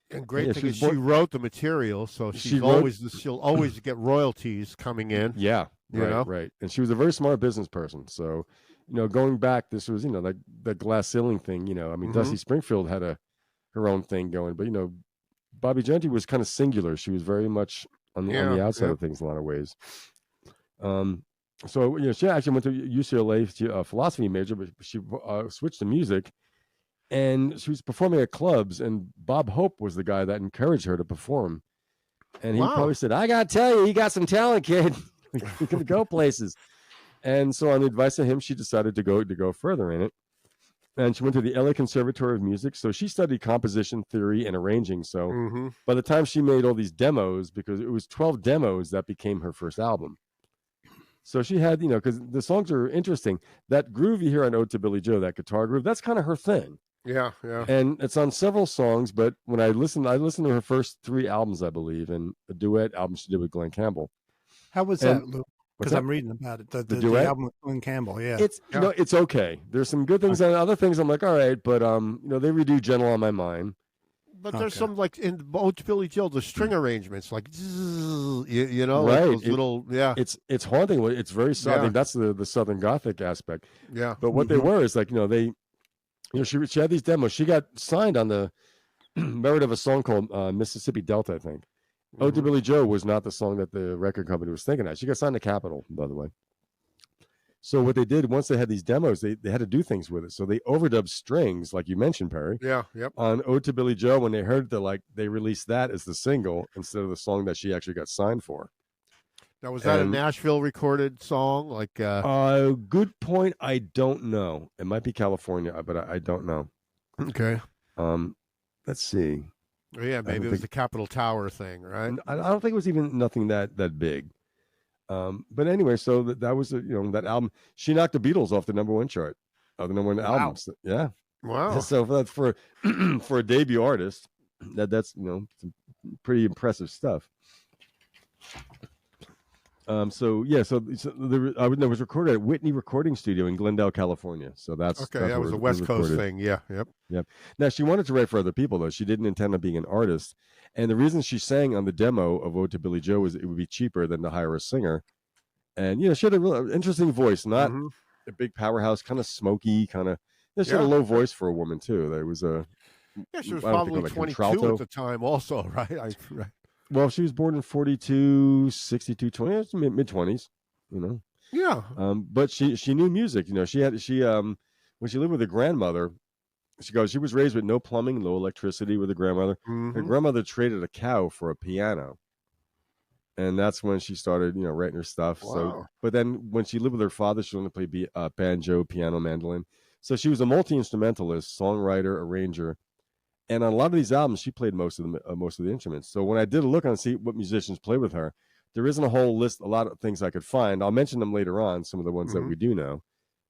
And great thing is she wrote the material, so she'll always get royalties coming in. Yeah, right. And she was a very smart business person. So, going back, this was like the glass ceiling thing. Dusty Springfield had her own thing going, but Bobbie Gentry was kind of singular. She was very much on the outside of things in a lot of ways. So she actually went to UCLA, philosophy major, but she switched to music. And she was performing at clubs, and Bob Hope was the guy that encouraged her to perform. And he probably said, "I got to tell you got some talent, kid. You can go places." And so on the advice of him, she decided to go further in it. And she went to the LA Conservatory of Music. So she studied composition theory and arranging. So by the time she made all these demos, because it was 12 demos that became her first album. So she had, because the songs are interesting. That groove you hear on Ode to Billie Joe, that guitar groove, that's kind of her thing. Yeah. And it's on several songs, but when I listened to her first 3 albums, I believe, and a duet album she did with Glenn Campbell. How was that, Luke? Because I'm reading about it. The duet? The album with Glenn Campbell, yeah. It's okay. There's some good things and other things I'm like, all right, but they redo Gentle on My Mind. But there's some, like in Ode to Billie Joe, the string arrangements, like right, like those little, It's haunting. It's very I think that's the Southern Gothic aspect. Yeah. But what they were is like, she had these demos. She got signed on the merit of a song called Mississippi Delta, I think. Ode to Billie Joe was not the song that the record company was thinking of. She got signed to Capitol, by the way. So what they did, once they had these demos, they had to do things with it. So they overdubbed strings, like you mentioned, Perry. Yeah, yep. On Ode to Billie Joe, when they heard they released that as the single instead of the song that she actually got signed for. Now, was that a Nashville recorded song? Like, good point. I don't know. It might be California, but I don't know. Okay. Let's see. Oh, yeah, maybe it was the Capitol Tower thing, right? I don't think it was even nothing that big. But anyway, so that was that album. She knocked the Beatles off the #1 chart, the #1 albums. Yeah. Wow. So that's for for a debut artist, that's some pretty impressive stuff. So it was recorded at Whitney Recording Studio in Glendale, California. So that's okay. That was a West Coast thing. Yeah. Yep. Now she wanted to write for other people though. She didn't intend on being an artist. And the reason she sang on the demo of Ode to Billie Joe was it would be cheaper than to hire a singer. And she had a real interesting voice, not a big powerhouse, kind of smoky, kind of. She had a low voice for a woman too. There was she was probably 22 at the time, also, right? Right. Well, she was born in 42, 62, 20, mid-20s, Yeah. But she knew music. When she lived with her grandmother, she was raised with no plumbing, no electricity with her grandmother. Her grandmother traded a cow for a piano. And that's when she started, writing her stuff. Wow. So, but then when she lived with her father, she learned to play banjo, piano, mandolin. So she was a multi-instrumentalist, songwriter, arranger. And on a lot of these albums, she played most of the instruments. So when I did a look and see what musicians play with her, there isn't a whole list, a lot of things I could find. I'll mention them later on, some of the ones that we do know.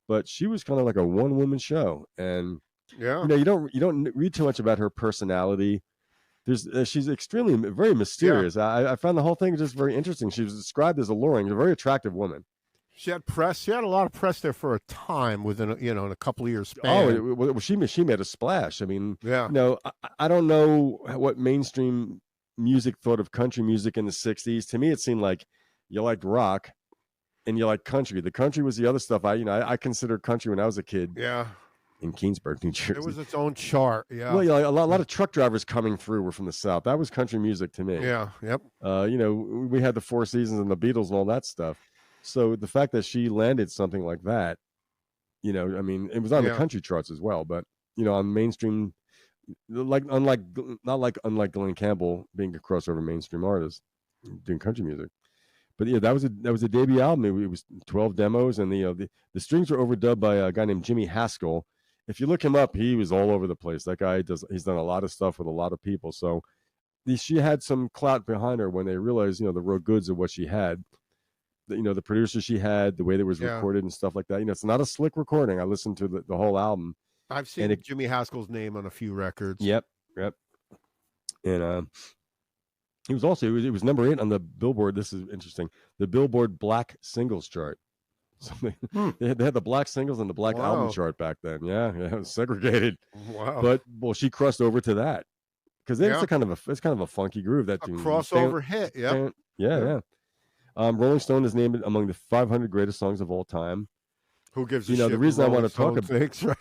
But she was kind of like a one-woman show, and you don't read too much about her personality. She's extremely very mysterious. I found the whole thing just very interesting. She was described as alluring, a very attractive woman. She had press. She had a lot of press there for a time within in a couple of years span. Oh, she made a splash. I mean, I don't know what mainstream music thought of country music in the 60s. To me, it seemed like you liked rock and you liked country. The country was the other stuff. I considered country when I was a kid. Yeah. In Keensburg, New Jersey. It was its own chart. Yeah. Well, a lot of truck drivers coming through were from the South. That was country music to me. Yeah. Yep. We had the Four Seasons and the Beatles and all that stuff. So the fact that she landed something like that, it was on the country charts as well, but on mainstream, unlike Glenn Campbell being a crossover mainstream artist doing country music. But that was a debut album. It was 12 demos, and the strings were overdubbed by a guy named Jimmy Haskell. If you look him up, he was all over the place. That guy he's done a lot of stuff with a lot of people. So she had some clout behind her when they realized, the real goods of what she had. the producer she had, the way that it was recorded and stuff like that. It's not a slick recording. I listened to the whole album. I've seen Jimmy Haskell's name on a few records. Yep. And it was number 8 on the Billboard. This is interesting. The Billboard Black Singles chart. They had the black singles and the black album chart back then. Yeah, it was segregated. Wow. But she crossed over to that because it's kind of a funky groove. That a crossover hit. Yeah. Rolling Stone is named among the 500 greatest songs of all time. Who gives a shit? The reason I want to talk about things, right?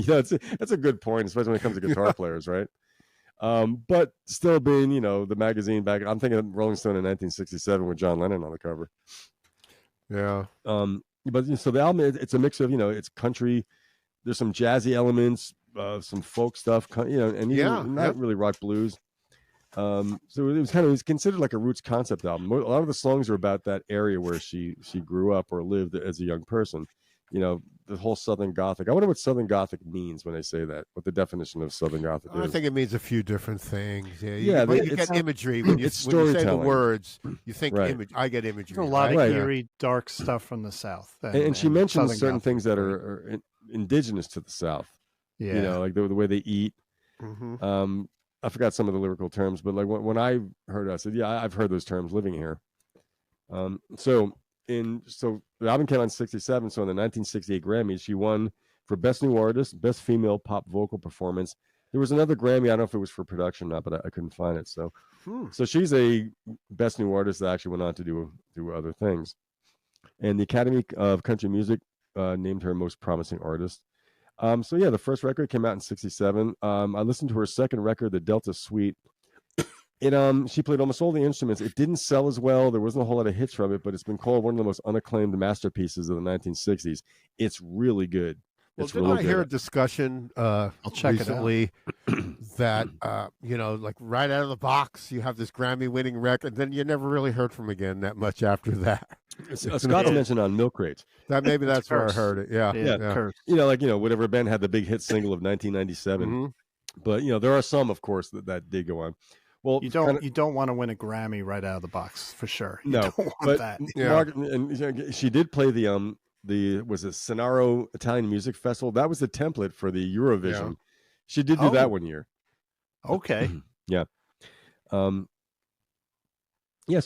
that's a good point, especially when it comes to guitar players, right? But still being, the magazine back, I'm thinking of Rolling Stone in 1967 with John Lennon on the cover. Yeah. But so the album, it's a mix of, it's country. There's some jazzy elements, some folk stuff, and not really rock blues. So it was considered like a roots concept album. A lot of the songs are about that area where she grew up or lived as a young person. The whole Southern Gothic. I wonder what Southern Gothic means when they say that. What the definition of Southern Gothic is. I think it means a few different things. But you get imagery when you say the words. You think image. I get imagery. There's a lot of eerie, dark stuff from the South. And she mentioned certain things that are indigenous to the South. Yeah, like the way they eat. Mm-hmm. I forgot some of the lyrical terms, but like when I heard it, I said, yeah, I've heard those terms living here. So the album came out in 67. So in the 1968 Grammys, she won for Best New Artist, Best Female Pop Vocal Performance. There was another Grammy. I don't know if it was for production or not, but I couldn't find it. So she's a Best New Artist that actually went on to do other things. And the Academy of Country Music named her Most Promising Artist. The first record came out in 67. I listened to her second record, the Delta Suite. She played almost all the instruments. It didn't sell as well. There wasn't a whole lot of hits from it, but it's been called one of the most unacclaimed masterpieces of the 1960s. It's really good. It's really good. I hear a discussion recently that like right out of the box, you have this Grammy-winning record, then you never really heard from again that much after that. Scott's mentioned on Milk Crates. Maybe that's where I heard it. Yeah. Whatever band had the big hit single of 1997. Mm-hmm. But there are some, of course, that did go on. Well, you don't want to win a Grammy right out of the box for sure. You don't want that. And she did play the Sonaro Italian Music Festival. That was the template for the Eurovision. Yeah. She did do that one year. Okay. Yeah. So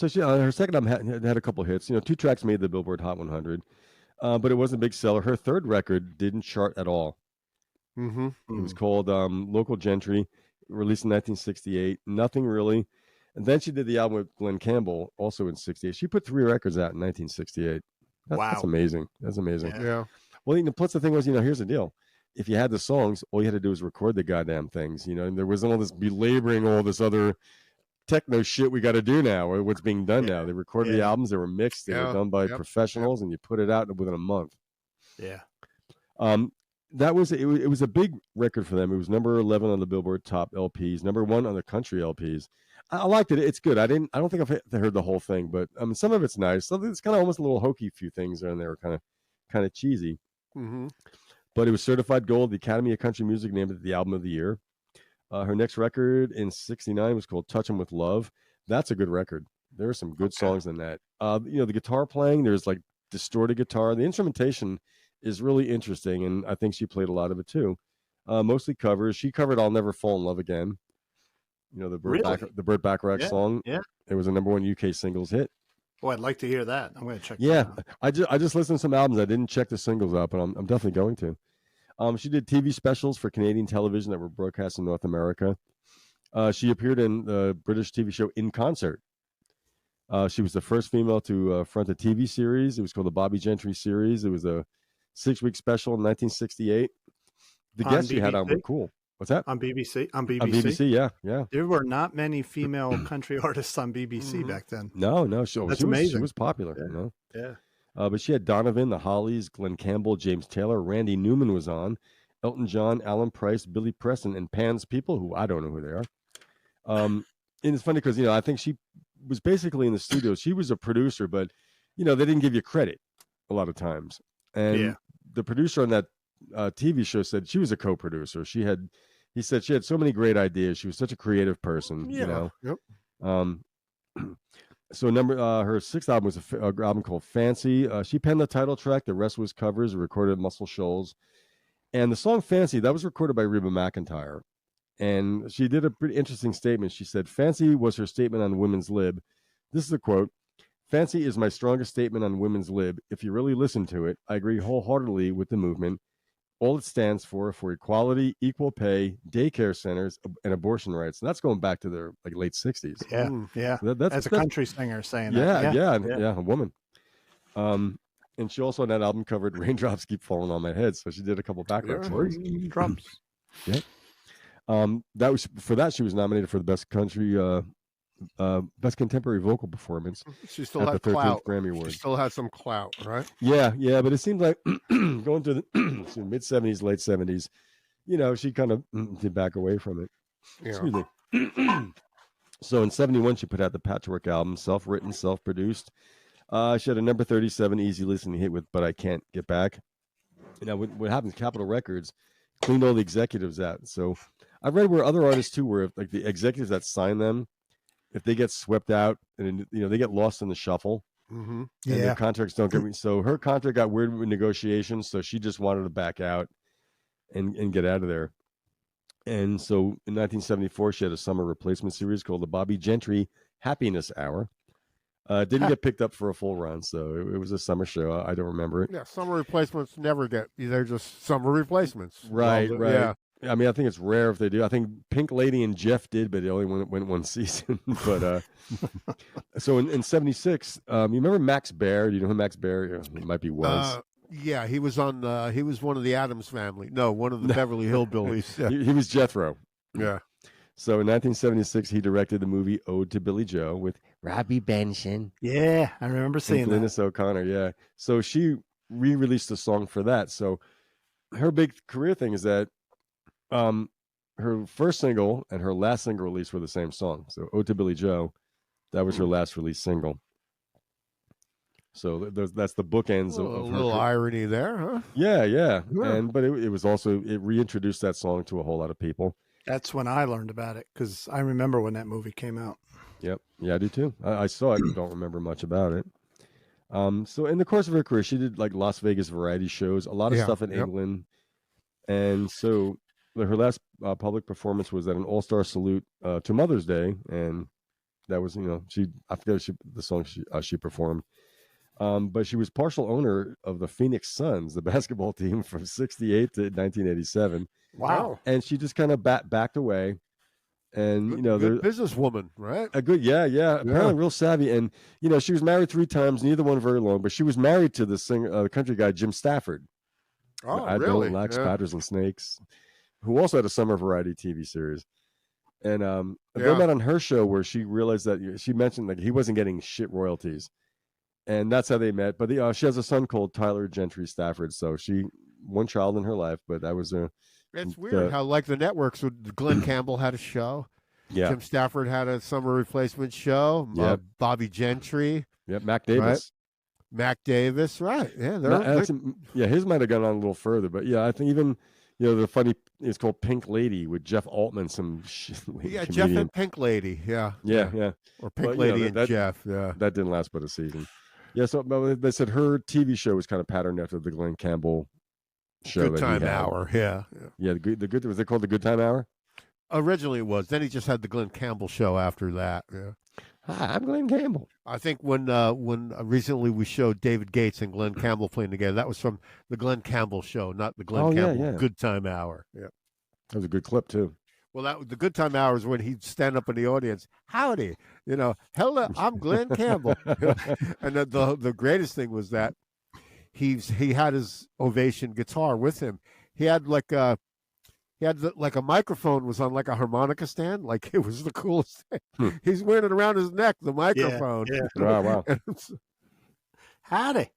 she her second album had a couple hits. 2 tracks made the Billboard Hot 100, but it wasn't a big seller. Her third record didn't chart at all. Mm-hmm. It was called Local Gentry, released in 1968. Nothing really. And then she did the album with Glenn Campbell, also in 68. She put 3 records out in 1968. That's amazing. That's amazing. Yeah. Well, plus the thing was, here's the deal. If you had the songs, all you had to do was record the goddamn things, and there wasn't all this belaboring all this other techno shit we got to do now, or what's being done now. They recorded the albums, they were mixed, they were done by professionals, and you put it out within a month. Yeah. That was it was a big record for them. It was number 11 on the Billboard Top LPs, number 1 on the country LPs. I liked it. It's good. I don't think I've heard the whole thing, but some of it's nice. Something that's kind of almost a little hokey. Few things are in there, kind of cheesy. Mm-hmm. But it was certified gold. The Academy of Country Music named it the album of the year. Her next record in 69 was called Touch 'Em With Love. That's a good record. There are some good songs in that. The guitar playing, there's like distorted guitar. The instrumentation is really interesting, and I think she played a lot of it too. Mostly covers. She covered "I'll Never Fall in Love Again." The Burt Bacharach song. Yeah, it was a number 1 UK singles hit. Oh, I'd like to hear that. I'm going to check. Yeah, I just listened to some albums. I didn't check the singles out, but I'm definitely going to. She did TV specials for Canadian television that were broadcast in North America. She appeared in the British TV show In Concert. She was the first female to front a TV series. It was called the Bobbie Gentry series. It was a 6-week special in 1968. The guests she had on were cool. What's that? On BBC? On BBC? On BBC, yeah. There were not many female country artists on BBC back then. No. That's amazing. She was popular, Yeah. But she had Donovan, the Hollies, Glenn Campbell, James Taylor, Randy Newman was on, Elton John, Alan Price, Billy Preston, and Pan's People, who I don't know who they are. And it's funny because, I think she was basically in the studio. She was a producer, but, they didn't give you credit a lot of times. And the producer on that TV show said she was a co-producer. He said she had so many great ideas. She was such a creative person, Yep. So her sixth album was a album called Fancy. She penned the title track. The rest was covers, recorded at Muscle Shoals. And the song Fancy, that was recorded by Reba McEntire. And she did a pretty interesting statement. She said, Fancy was her statement on women's lib. This is a quote. Fancy is my strongest statement on women's lib. If you really listen to it, I agree wholeheartedly with the movement. All it stands for equality, equal pay, daycare centers, and abortion rights. And that's going back to their late 60s. Yeah, yeah. That's a country singer saying that. Yeah, a woman. And she also on that album covered Raindrops Keep Falling on My Head. So she did a couple background songs. Raindrops. Yeah. That was for that she was nominated for the best country best contemporary vocal performance. She still at had the 13th clout. Grammy Award. She still had some clout, right? Yeah, but it seemed like going to the mid 70s, late 70s, she kind of did back away from it. Yeah. Excuse me. So in 71, she put out the Patchwork album, self-written, self-produced. She had a number 37 easy listening hit with But I Can't Get Back. What happens, Capitol Records cleaned all the executives out. So I've read where other artists too, where like the executives that sign them, if they get swept out and they get lost in the shuffle, and their contracts don't get. So her contract got weird with negotiations, so she just wanted to back out and get out of there. And so in 1974, she had a summer replacement series called the Bobbie Gentry Happiness Hour. Didn't get picked up for a full run, so it was a summer show. I don't remember it. Yeah, summer replacements never get. They're just summer replacements. Right. Yeah. I mean, I think it's rare if they do. I think Pink Lady and Jeff did, but it only went one season. But so in 76, you remember Max Baer? Do you know who Max Baer might be was? Yeah, he was on. He was one of the Addams Family. No, one of the Beverly Hillbillies. Yeah. He was Jethro. Yeah. So in 1976, he directed the movie Ode to Billy Joe with Robbie Benson. Yeah, I remember seeing that. Glynis O'Connor. Yeah. So she re-released a song for that. So her big career thing is that her first single and her last single release were the same song. So Ode to Billy Joe, that was her last release single. So that's the bookends of a little irony there, huh? Yeah. But it was also, it reintroduced that song to a whole lot of people. That's when I learned about it, because I remember when that movie came out. Yep. Yeah, I do too. I saw it. Don't remember much about it. So in the course of her career, she did like Las Vegas variety shows, a lot of stuff in England. And so her last public performance was at an all-star salute to Mother's Day. And that was, I forget the song she performed. But she was partial owner of the Phoenix Suns, the basketball team from 68 to 1987. Wow. And she just kind of backed away. And, good businesswoman, right? A good, yeah. Apparently real savvy. And, she was married 3 times, neither one very long, but she was married to the singer, country guy, Jim Stafford. Really? Lax, Patters, and Snakes, who also had a summer variety TV series. And they met on her show where she realized that she mentioned like he wasn't getting shit royalties. And that's how they met. But she has a son called Tyler Gentry Stafford. So she, one child in her life, but that was it's weird how like the networks would. Glenn Campbell had a show. Yeah. Jim Stafford had a summer replacement show. Yeah. Bobbie Gentry. Yeah. Mac Davis. Right? Mac Davis. Right. Yeah. His might have gone on a little further, but yeah, I think even the funny it's called Pink Lady with Jeff Altman. Jeff comedian. and Pink Lady. Yeah. Or Pink Lady and Jeff. Yeah. That didn't last but a season. Yeah. So they said her TV show was kind of patterned after the Glenn Campbell show. Good Time Hour. Yeah. The good. Was it called the Good Time Hour? Originally it was. Then he just had the Glenn Campbell show after that. Yeah. Hi, I'm Glenn Campbell. I think when recently we showed David Gates and Glenn Campbell playing together, that was from the Glenn Campbell show, not the Glenn Campbell Good Time Hour. Yeah. That was a good clip too. Well, the Good Time Hour is when he'd stand up in the audience. Howdy, hello, I'm Glenn Campbell. And the greatest thing was that he had his Ovation guitar with him. He had like a microphone was on like a harmonica stand. Like it was the coolest thing. He's wearing it around his neck, the microphone. Yeah. Wow. Howdy,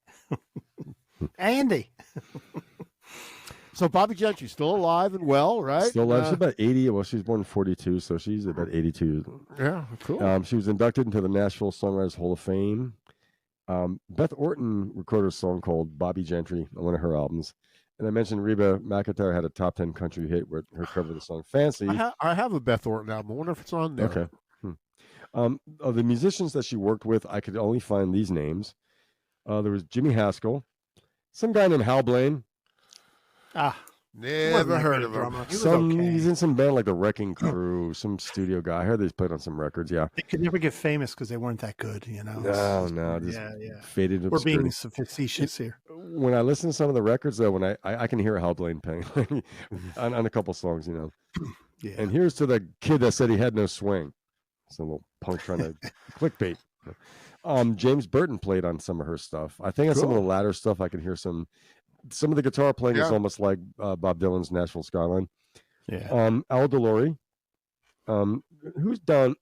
Andy. So Bobbie Gentry still alive and well, right? Still alive. She's about 80. Well, she was born in 42, so she's about 82. Yeah, cool. She was inducted into the Nashville Songwriters Hall of Fame. Beth Orton recorded a song called Bobbie Gentry on one of her albums. And I mentioned Reba McEntire had a top 10 country hit with her cover of the song Fancy. I have a Beth Orton album. I wonder if it's on there. Okay. Of the musicians that she worked with, I could only find these names. There was Jimmy Haskell, some guy named Hal Blaine. Never heard of him. He's in some band like the Wrecking Crew, some studio guy. I heard he's played on some records. Yeah, they could never get famous because they weren't that good. No, just faded. We're obscurity. being facetious here. When I listen to some of the records, though, when I can hear Hal Blaine playing on a couple songs, Yeah. And here's to the kid that said he had no swing. Some little punk trying to clickbait. James Burton played on some of her stuff. I think on some of the latter stuff, I can hear some of the guitar playing is almost like Bob Dylan's Nashville Skyline. Yeah. Al DeLory. Who's Don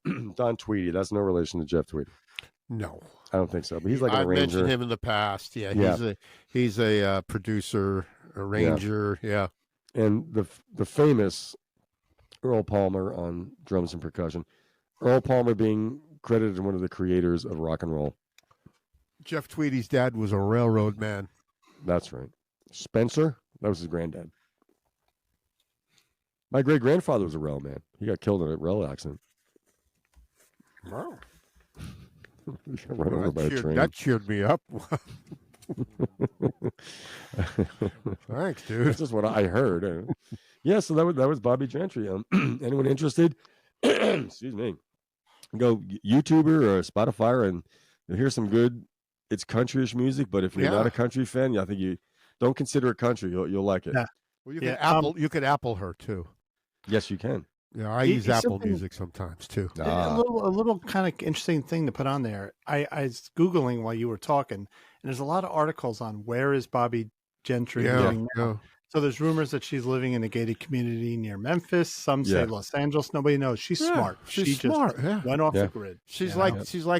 Tweedy? That's no relation to Jeff Tweedy. No, I don't think so. But he's like an I've arranger. mentioned him in the past. Yeah. He's a producer, arranger. Yeah. And the famous Earl Palmer on drums and percussion. Earl Palmer being credited as one of the creators of rock and roll. Jeff Tweedy's dad was a railroad man. That's right. Spencer, that was his granddad. My great-grandfather was a rail man. He got killed in a rail accident. Wow. Run over by a train. That cheered me up. Thanks, dude. That's just what I heard. Yeah, so that was Bobbie Gentry. Anyone interested? Excuse me. Go YouTuber or Spotify and you'll hear some good. It's countryish music, but if you're not a country fan, I think you don't consider it country. You'll like it. Yeah. Well, you can Apple her too. Yes, you can. Yeah, I use Apple Music sometimes too. A little kind of interesting thing to put on there. I was Googling while you were talking, and there's a lot of articles on where is Bobbie Gentry living now. Yeah. So there's rumors that she's living in a gated community near Memphis. Some say Los Angeles. Nobody knows. She's smart. She's smart. Just went off the grid. She's like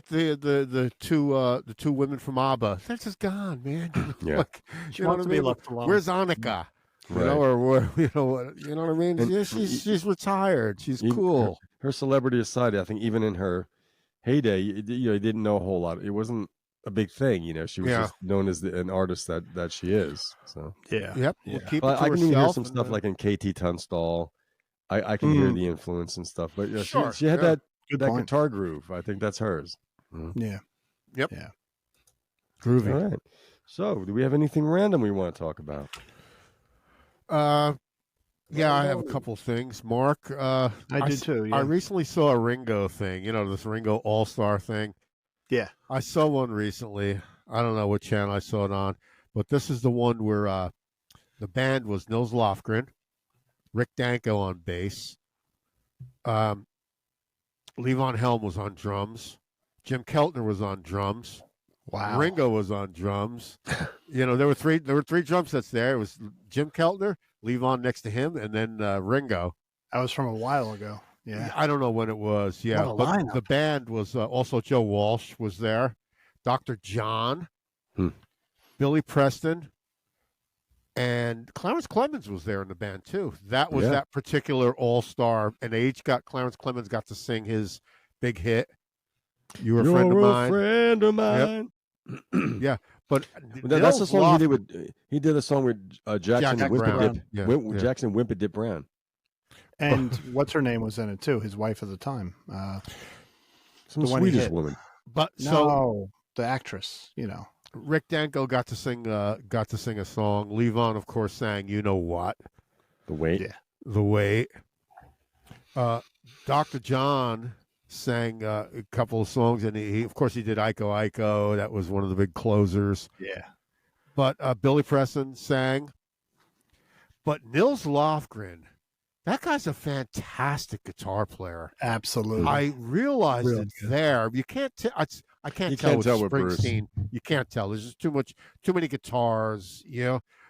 the two women from ABBA. They're just gone, man. Yeah. She wants to be left alone. Where's Annika? Right. You know what I mean? And she's retired. She's cool. Her celebrity aside, I think even in her heyday, you didn't know a whole lot. It wasn't a big thing, She was just known as an artist that she is. So Yep. We'll keep it to I can even hear herself some stuff like in KT Tunstall. I can hear the influence and stuff, but she had that guitar groove. I think that's hers. Yeah. Yep. Yeah. Groovy. All right. So, do we have anything random we want to talk about? Yeah, I have a couple things, Mark. I do too. Yeah. I recently saw a Ringo thing. This Ringo All-Star thing. Yeah. I saw one recently. I don't know what channel I saw it on, but this is the one where the band was Nils Lofgren, Rick Danko on bass, Levon Helm was on drums, Jim Keltner was on drums. Wow. Ringo was on drums. There were three drum sets there. It was Jim Keltner, Levon next to him, and then Ringo. That was from a while ago. Yeah. I don't know when it was. Yeah. What a But lineup. the band was also Joe Walsh was there, Dr. John, Billy Preston, and Clarence Clemens was there in the band too. That was that particular all-star, and Clarence Clemens got to sing his big hit. You're a friend of mine. Friend of mine. Yep. Yeah, but that's the song he did with. He did a song with Jackson Brown. Wimpy Jackson Wimpy Dip Brown. And what's her name was in it too? His wife at the time, Some Swedish woman. But the actress, Rick Danko got to sing a song. Levon, of course, sang "You Know What." The Wait. Yeah. The Wait. Dr. John sang a couple of songs, and he of course he did "Iko Iko." That was one of the big closers. Yeah. But Billy Preston sang. But Nils Lofgren, that guy's a fantastic guitar player. Absolutely. I realized it there. You can't tell. I can't tell with Springsteen. You can't tell. There's just too many guitars.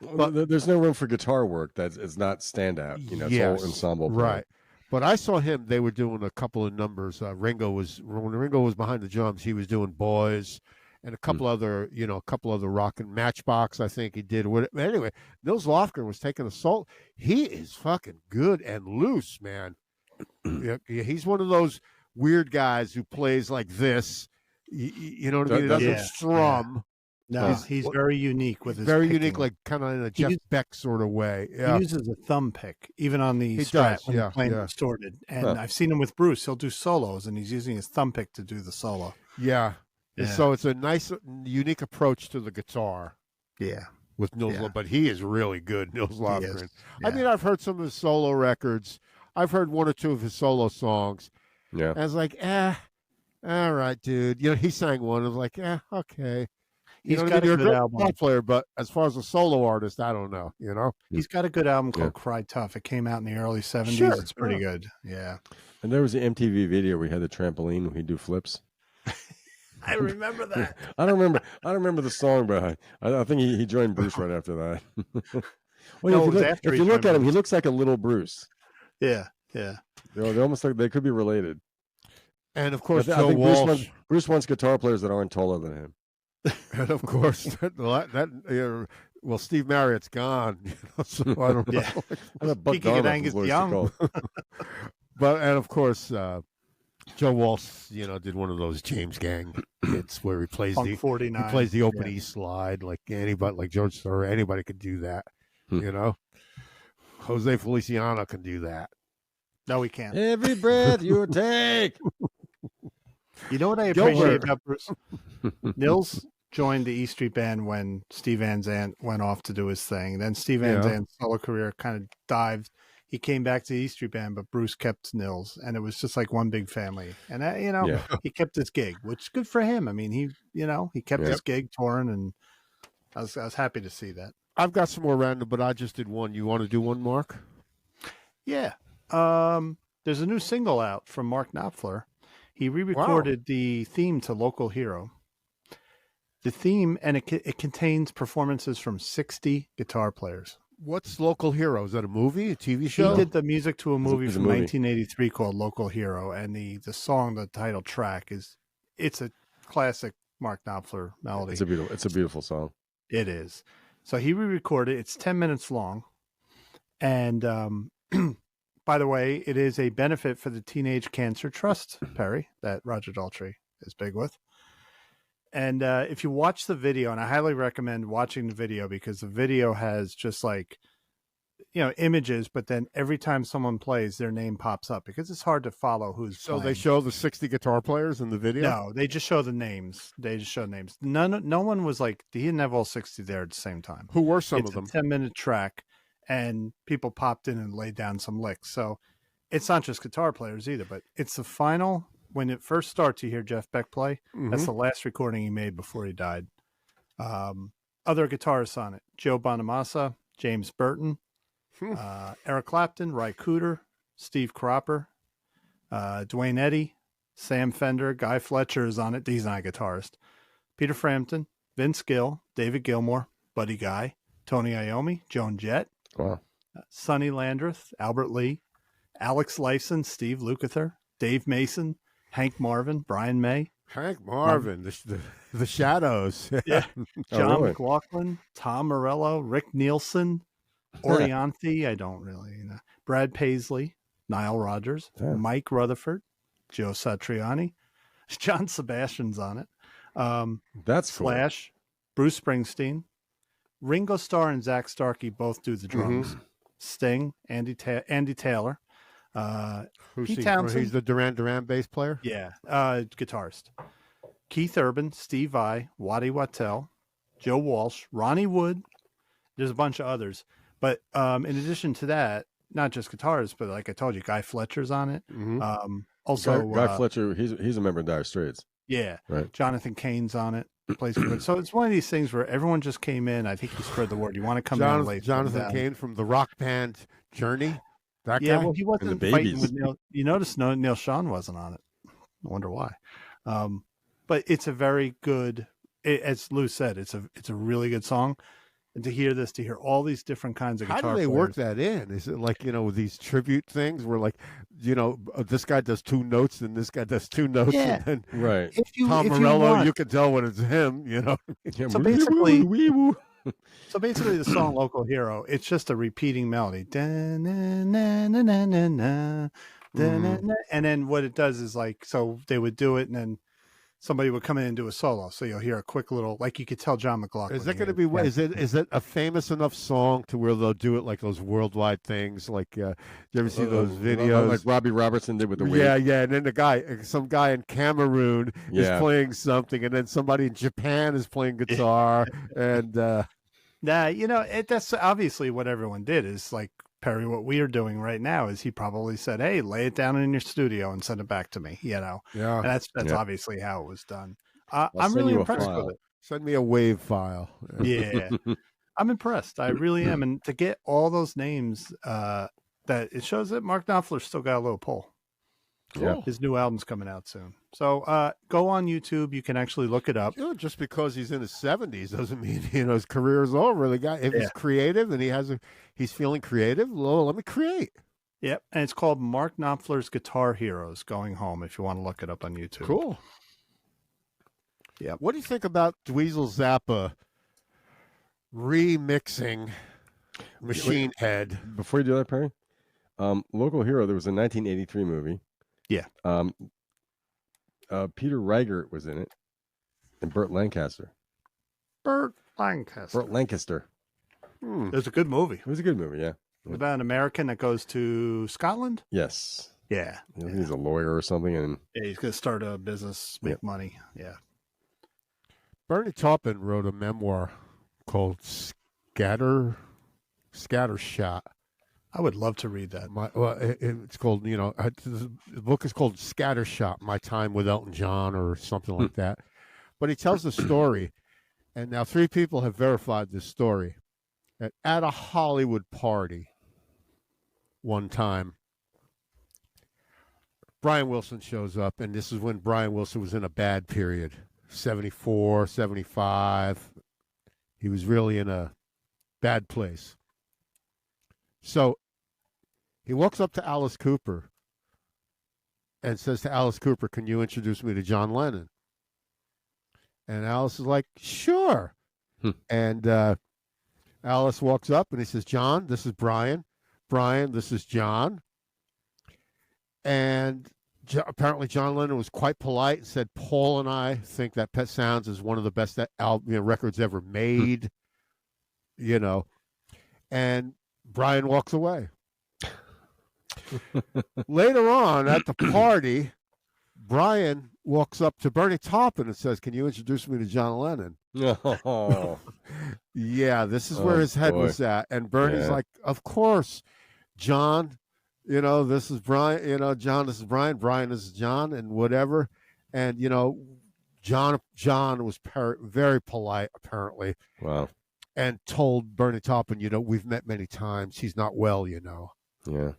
But there's no room for guitar work. It's not standout. It's all ensemble play. Right. But I saw him. They were doing a couple of numbers. When Ringo was behind the drums, he was doing Boys and a couple other rock and Matchbox. I think he did. Anyway, Nils Lofgren was taking a solo. He is fucking good and loose, man. He's one of those weird guys who plays like this. You know what I mean? He doesn't strum. No, he's very unique with his very picking. unique, like kind of in a Jeff Beck sort of way. Yeah. He uses a thumb pick, even on the He Strat does, when yeah, he's playing yeah. distorted. And I've seen him with Bruce. He'll do solos, and he's using his thumb pick to do the solo. Yeah. Yeah. So it's a nice, unique approach to the guitar. Yeah. With Nils, but he is really good, Nils Lofgren. Yeah. I mean, I've heard some of his solo records. I've heard one or two of his solo songs. Yeah. And I was like, all right, dude. You know, he sang one. I was like, okay. He's got a good album. Player, but as far as a solo artist, I don't know. You know, he's got a good album called "Cry Tough." It came out in the early '70s. Sure, it's pretty good. Yeah. And there was an MTV video where he had the trampoline where he'd do flips. I remember that. I don't remember the song, but I think he joined Bruce right after that. Well, if you look at him, he looks like a little Bruce. Yeah. They almost like they could be related. And of course, I think Walsh. Bruce wants guitar players that aren't taller than him. And of course, Steve Marriott's gone. You know, so I don't know. Speaking of Angus Young, and of course, Joe Walsh, did one of those James Gang hits where he plays the open E slide like anybody, like George Thorough. Anybody could do that. You know, Jose Feliciano can do that. No, we can't. Every breath you take. You know what I appreciate about Bruce? Nils joined the E Street Band when Steve Van Zandt went off to do his thing. Then Steve Van Zandt's solo career kind of dived. He came back to the E Street Band, but Bruce kept Nils, and it was just like one big family. And he kept his gig, which is good for him. I mean, he kept his gig touring, and I was happy to see that. I've got some more random, but I just did one. You want to do one, Mark? Yeah. There's a new single out from Mark Knopfler. He re-recorded the theme to Local Hero. The theme, and it contains performances from 60 guitar players. What's Local Hero? Is that a movie, a TV show? He did the music to a movie from 1983 called Local Hero, and the song, the title track, it's a classic Mark Knopfler melody. It's a beautiful song. It is. So he re-recorded. It's 10 minutes long, and by the way, it is a benefit for the Teenage Cancer Trust, Perry, that Roger Daltrey is big with. And if you watch the video, and I highly recommend watching the video because the video has just like, images, but then every time someone plays, their name pops up because it's hard to follow who's playing. They show the 60 guitar players in the video? No, they just show the names. No one was like, he didn't have all 60 there at the same time. Who were some of them? It's a 10-minute track. And people popped in and laid down some licks. So it's not just guitar players either, but it's the final. When it first starts, you hear Jeff Beck play. Mm-hmm. That's the last recording he made before he died. Other guitarists on it: Joe Bonamassa, James Burton, Eric Clapton, Ry Cooder, Steve Cropper, Dwayne Eddy, Sam Fender, Guy Fletcher is on it. He's not a guitarist. Peter Frampton, Vince Gill, David Gilmour, Buddy Guy, Tony Iommi, Joan Jett. Wow. Sonny Landreth, Albert Lee, Alex Lifeson, Steve Lukather, Dave Mason, Hank Marvin, Brian May. Hank Marvin, the Shadows. Yeah. John McLaughlin, Tom Morello, Rick Nielsen, Orianthi, I don't really know. Brad Paisley, Nile Rodgers, Mike Rutherford, Joe Satriani, John Sebastian's on it. That's Slash, cool. Bruce Springsteen, Ringo Starr and Zach Starkey both do the drums. Mm-hmm. Sting, Andy Taylor, Pete Townsend. He's the Duran Duran bass player. Yeah, guitarist. Keith Urban, Steve Vai, Waddy Wachtel, Joe Walsh, Ronnie Wood. There's a bunch of others, but in addition to that, not just guitarists, but like I told you, Guy Fletcher's on it. Mm-hmm. Also, Guy Fletcher, he's a member of Dire Straits. Yeah, right. Jonathan Cain's on it. So it's one of these things where everyone just came in. I think he spread the word. You want to come down late. Jonathan Cain from the rock band Journey. That guy? Well, he wasn't fighting with Neil. You notice Neil Schon wasn't on it. I wonder why. But it's a very good, as Lou said, it's a really good song. And to hear all these different kinds of guitar How do they work that in? Is it like, with these tribute things where like, this guy does two notes and this guy does two notes. Yeah. And then right. Tom Morello, you can tell when it's him, So basically, the song Local Hero, it's just a repeating melody. And then what it does is like, so they would do it and then somebody would come in and do a solo. So you'll hear a quick little, like you could tell John McLaughlin. Is that going to be? Is it a famous enough song to where they'll do it like those worldwide things? Like, you ever see those videos like Robbie Robertson did with the Wii? Yeah. And then some guy in Cameroon is playing something, and then somebody in Japan is playing guitar, and that's obviously what everyone did. Is like Perry. What we are doing right now is he probably said, "Hey, lay it down in your studio and send it back to me." Yeah, and that's obviously how it was done. I'm really impressed with it. Send me a WAV file. Yeah, I'm impressed. I really am. And to get all those names, that it shows that Mark Knopfler's still got a little pull. Cool. Yeah, his new album's coming out soon. So go on YouTube. You can actually look it up. Just because he's in his 70s doesn't mean his career is over. The guy, if he's creative and he's feeling creative, well, let me create. Yep, and it's called Mark Knopfler's Guitar Heroes Going Home. If you want to look it up on YouTube. Cool. Yeah. What do you think about Dweezil Zappa remixing Machine Head? Before you do that, Perry, Local Hero, there was a 1983 movie. Yeah. Peter Reichert was in it, and Burt Lancaster. Burt Lancaster. It was a good movie. It was a good movie, yeah. It's about an American that goes to Scotland. Yes. Yeah. He's a lawyer or something, and he's going to start a business, make money. Yeah. Bernie Taupin wrote a memoir called Scattershot. I would love to read that. It's called, the book is called Scattershot, My Time with Elton John or something like that. But he tells the story, and now 3 people have verified this story. At a Hollywood party one time, Brian Wilson shows up, and this is when Brian Wilson was in a bad period. 74, 75. He was really in a bad place. So he walks up to Alice Cooper and says to Alice Cooper, "Can you introduce me to John Lennon?" And Alice is like, "Sure." And Alice walks up and he says, "John, this is Brian. Brian, this is John." And apparently John Lennon was quite polite and said, "Paul and I think that Pet Sounds is one of the best records ever made." And Brian walks away. Later on at the party, Brian walks up to Bernie Taupin and says, "Can you introduce me to John Lennon?" Oh. Yeah, this is where his head was at. And Bernie's like, "Of course, John. This is Brian, John, this is Brian, Brian, this is John," and whatever. And, John was very polite, apparently. Wow. And told Bernie Taupin, "We've met many times. He's not well, Yeah.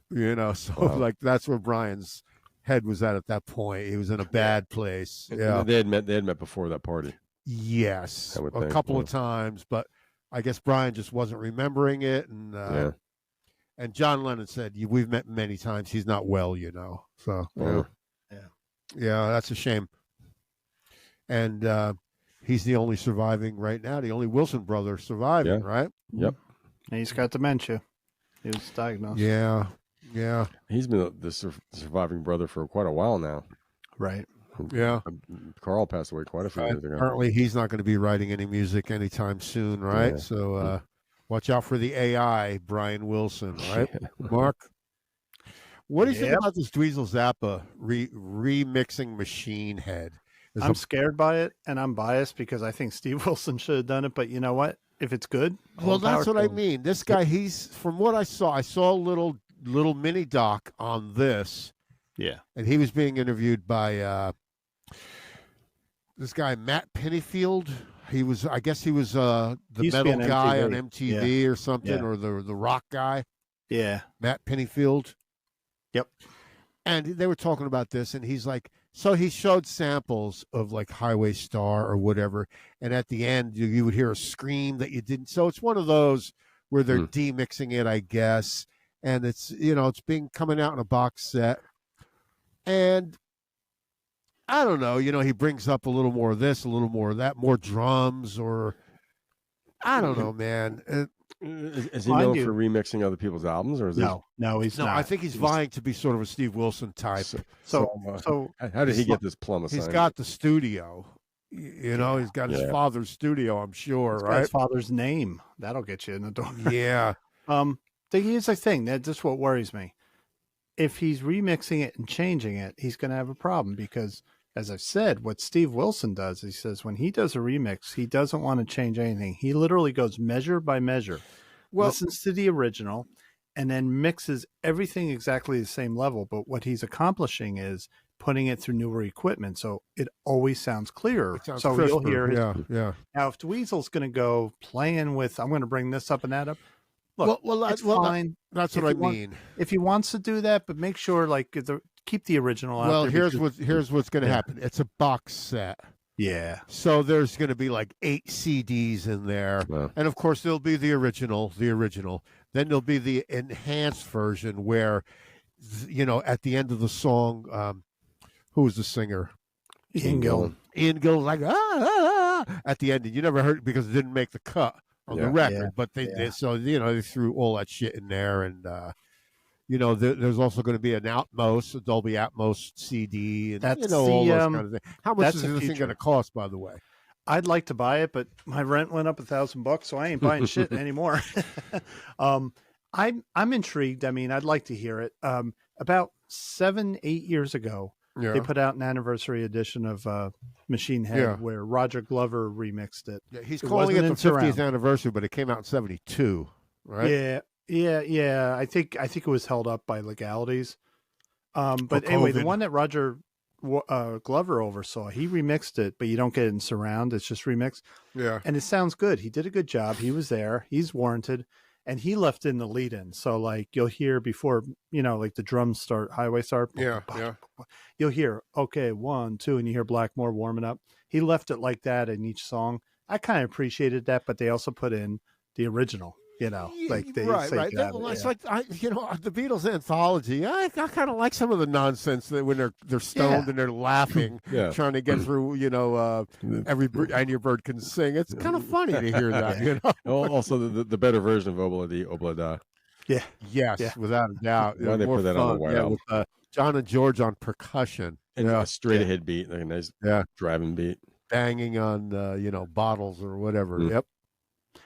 So that's where Brian's head was at that point. He was in a bad place. Yeah. They had met before that party. Yes. A couple of times, but I guess Brian just wasn't remembering it. And, and John Lennon said, "We've met many times. He's not well, So, yeah, that's a shame. And he's the only surviving right now, the only Wilson brother surviving, right? Yep. And he's got dementia. He was diagnosed. Yeah. He's been the surviving brother for quite a while now. Right. Yeah. Carl passed away quite a few years ago. Apparently, he's not going to be writing any music anytime soon, right? Yeah. So, watch out for the AI, Brian Wilson, right? Mark? What do you think about this Dweezil Zappa remixing Machine Head? I'm scared by it, and I'm biased because I think Steve Wilson should have done it. But you know what? If it's good, well, that's what I mean. This guy, from what I saw a little mini doc on this. Yeah. And he was being interviewed by this guy, Matt Pennyfield. I guess he was the metal guy on MTV or something, or the rock guy. Yeah. Matt Pennyfield. Yep. And they were talking about this, and he's like, so he showed samples of like Highway Star or whatever, and at the end you would hear a scream that you didn't. So it's one of those where they're demixing it, I guess, and it's it's coming out in a box set, and I don't know, he brings up a little more of this, a little more of that, more drums, or I don't know, man. Is he known for remixing other people's albums, or is no, he's not. I think he's vying to be sort of a Steve Wilson type. So how did he get this plum assignment? He's got the studio. You know, he's got his father's studio, I'm sure, he's right? got his father's name. That'll get you in the door. Yeah. Here's the thing. That's what worries me. If he's remixing it and changing it, he's going to have a problem because, as I've said, what Steve Wilson does, he says when he does a remix, he doesn't want to change anything. He literally goes measure by measure, listens to the original, and then mixes everything exactly the same level. But what he's accomplishing is putting it through newer equipment, so it always sounds clearer. So crisper. You'll hear yeah. Now, if Dweezil's going to go playing with, I'm going to bring this up and that up. Look, that's fine. That's what I mean. If he wants to do that, but make sure keep the original out. Well, here's what's going to happen. It's a box set. Yeah. So there's going to be like 8 CDs in there, and of course there'll be the original. Then there'll be the enhanced version where, at the end of the song, who was the singer? Ian Gillan. Ian Gillan's like at the end, and you never heard it because it didn't make the cut on the record, but they they threw all that shit in there, and there's also going to be an Atmos, a Dolby Atmos CD, and that's all those kind of things. How much is this thing going to cost, by the way? I'd like to buy it, but my rent went up $1,000, so I ain't buying shit anymore. I'm intrigued. I mean, I'd like to hear it. About 7-8 years ago, they put out an anniversary edition of Machine Head where Roger Glover remixed it. Yeah, he's calling it the 50th anniversary, but it came out in 72, right? Yeah. I think it was held up by legalities. But anyway, the one that Roger Glover oversaw, he remixed it, but you don't get it in surround. It's just remixed. Yeah. And it sounds good. He did a good job. He was there. He's warranted. And he left in the lead in. So you'll hear before, the drums start, highway start. Yeah. You'll hear, okay, 1, 2, and you hear Blackmore warming up. He left it like that in each song. I kind of appreciated that, but they also put in the original, like they right. It's like the Beatles anthology. I kind of like some of the nonsense that when they're stoned and they're laughing, trying to get through. Every Angry Bird Can Sing. It's kind of funny to hear that. Also, the better version of Obladi Oblada. Yeah. Yes, without a doubt. Why they put that on the White Album? With John and George on percussion and a straight ahead beat, like a nice driving beat, banging on bottles or whatever. Yep.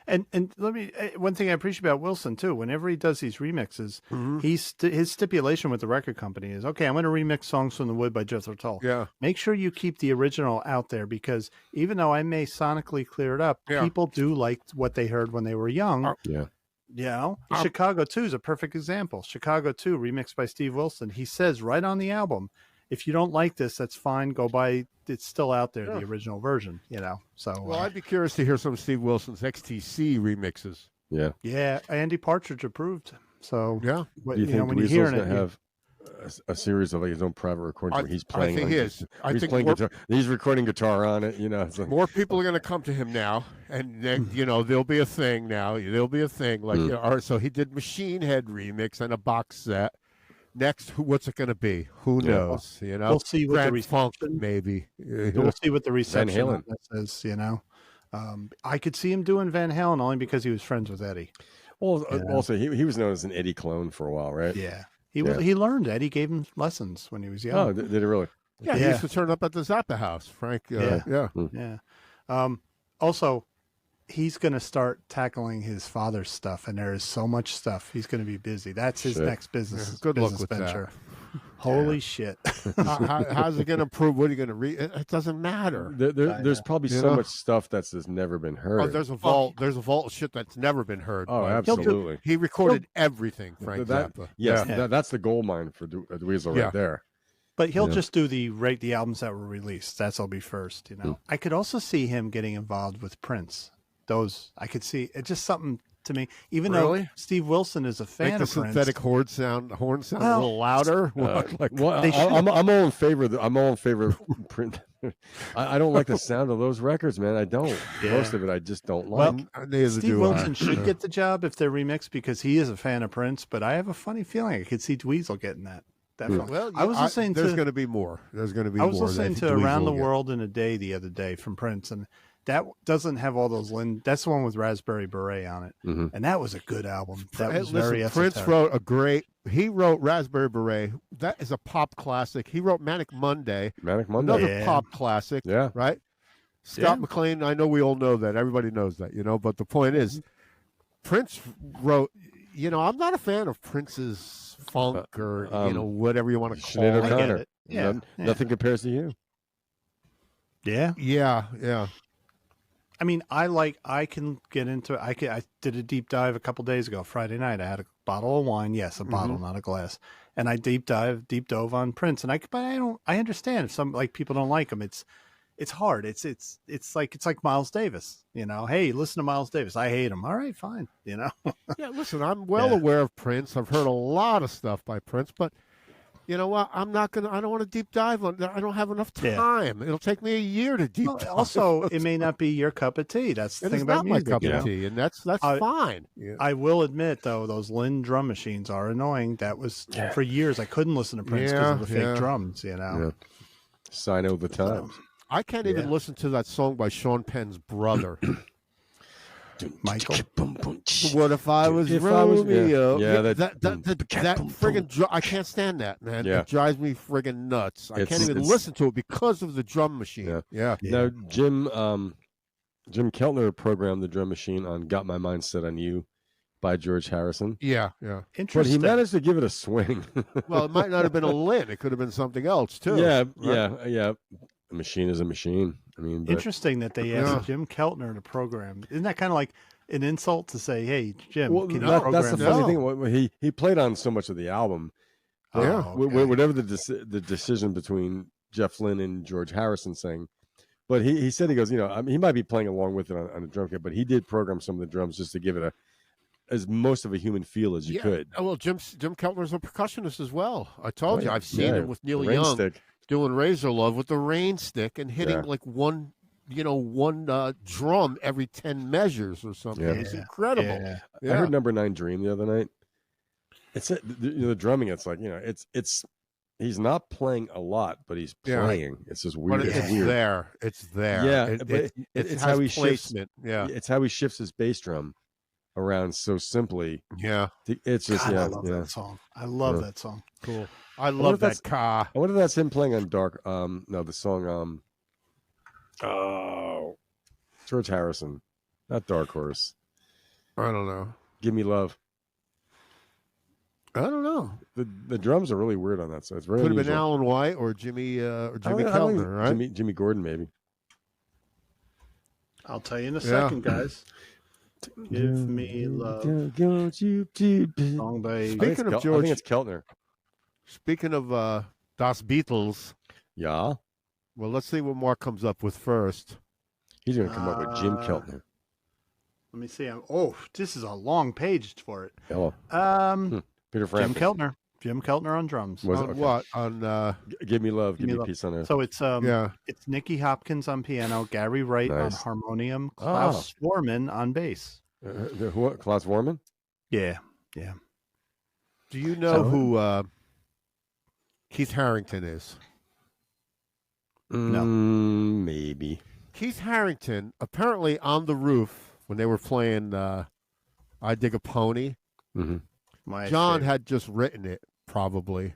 And let me one thing I appreciate about Wilson too. Whenever he does these remixes, his stipulation with the record company is, okay, I'm going to remix Songs from the Wood by Jethro Tull. Yeah. Make sure you keep the original out there because even though I may sonically clear it up, people do like what they heard when they were young. Chicago 2 is a perfect example. Chicago 2 remixed by Steve Wilson. He says right on the album, if you don't like this, that's fine. Go buy. It's still out there, the original version. So. Well, I'd be curious to hear some of Steve Wilson's XTC remixes. Yeah. Andy Partridge approved. So yeah. Do you think Dweezil's going to have a series of his own private recording where he's playing? I think playing guitar. He's recording guitar on it. It's like, more people are going to come to him now, and then there'll be a thing now. There'll be a thing like so he did Machine Head remix and a box set. Next, what's it going to be? Who knows? We'll see what the reception, maybe. We'll see what the reception says. I could see him doing Van Halen only because he was friends with Eddie. Well, also he was known as an Eddie clone for a while, right? Yeah, he learned. Eddie gave him lessons when he was young. Oh, did it really? Yeah, he used to turn up at the Zappa house, Frank. Also, he's going to start tackling his father's stuff, and there is so much stuff. He's going to be busy. That's his next business. Good luck with venture. That. Holy shit! How's it going to prove? What are you going to read? It doesn't matter. There's probably so much stuff that's just never been heard. Oh, there's a vault. There's a vault of shit that's never been heard. Oh, absolutely. He recorded everything, Frank Zappa. Yes, that's the gold mine for Dweezil right there. But he'll just do the albums that were released. That'll be first. I could also see him getting involved with Prince. Those I could see. It's just something to me. Even though Steve Wilson is a fan of Prince, synthetic horn sound a little louder. I'm all in favor. I'm all in favor of Prince. I don't like the sound of those records, man. I don't. Most of it, I just don't like. Well, Steve Wilson should get the job if they're remixed because he is a fan of Prince. But I have a funny feeling I could see Dweezil getting that. Definitely. Well, I was listening there's going to be more. There's going to be more. I was listening to Around the World in a Day the other day from Prince, and that doesn't have all those That's the one with Raspberry Beret on it, and that was a good album. That was very Prince esoteric. He wrote Raspberry Beret. That is a pop classic. He wrote Manic Monday. Another pop classic. Yeah. Right. Scott McLean. I know we all know that. Everybody knows that. But the point is, Prince wrote. I'm not a fan of Prince's funk or whatever you want to call Sinead it. O'Connor. Yeah. Nothing compares to you. Yeah. Yeah. I mean, I can get into it. I did a deep dive a couple days ago, Friday night. I had a bottle of wine. Yes, a bottle, not a glass. And I deep dove on Prince. And I understand if some people don't like him. It's hard. It's like Miles Davis, hey, listen to Miles Davis. I hate him. All right, fine. Yeah. Listen, I'm well aware of Prince. I've heard a lot of stuff by Prince, but you know what? I don't want to deep dive on that. I don't have enough time. It'll take me a year to deep dive. Also, it may not be your cup of tea. That's the thing about music. It's not my cup of tea, and that's fine. Yeah. I will admit, though, those Lynn drum machines are annoying. That was for years. I couldn't listen to Prince because of the fake drums. Sign of the times. I can't even listen to that song by Sean Penn's brother. Michael. What if I was Romeo? That friggin' I can't stand that, man. It drives me friggin' nuts. I can't even listen to it because of the drum machine. Yeah. Now, Jim Keltner programmed the drum machine on "Got My Mind Set on You" by George Harrison. Yeah. Interesting. But he managed to give it a swing. Well, it might not have been a Lynn. It could have been something else too. Yeah. A machine is a machine. I mean, interesting that they asked Jim Keltner to program. Isn't that kind of like an insult to say, "Hey, Jim, can you program?" That's the funny thing. He played on so much of the album. Whatever the decision between Jeff Lynne and George Harrison saying, but he said he goes, he might be playing along with it on the drum kit, but he did program some of the drums just to give it as most of a human feel as you could. Well, Jim Keltner's a percussionist as well. I told you, I've seen him with Neil Young. Stick. Doing Razor Love with the rain stick and hitting like one drum every 10 measures or something. It's incredible. I heard Number 9 Dream the other night. It's the drumming. It's like it's he's not playing a lot, but he's playing. It's just weird. But it's weird. there. It's there. Yeah, it's how he placement. Shifts. It's how he shifts his bass drum around so simply. Yeah, it's just I love that song. I love that song. Cool. I love that car. I wonder if that's him playing on Dark. No, the song. George Harrison, not Dark Horse. I don't know. Give Me Love. I don't know. The drums are really weird on that. So it's very. Could have been Alan White or Jimmy Keltner, right? Jimmy Gordon, maybe. I'll tell you in a second, guys. Give Me Love. Song by. Speaking of George, I think it's Keltner. Speaking of Das Beatles. Yeah. Well, let's see what Mark comes up with first. He's going to come up with Jim Keltner. Let me see. This is a long page for it. Hello. Peter Jim Frampton. Keltner. Jim Keltner on drums. What? On Give Me Love, Give Me Peace on Earth. So it's it's Nicky Hopkins on piano, Gary Wright on harmonium, Klaus Swarman on bass. Who? Klaus Swarman? Yeah. Do you know who Keith Harington is? No. Maybe. Keith Harington, apparently on the roof when they were playing I Dig a Pony, John had just written it, probably,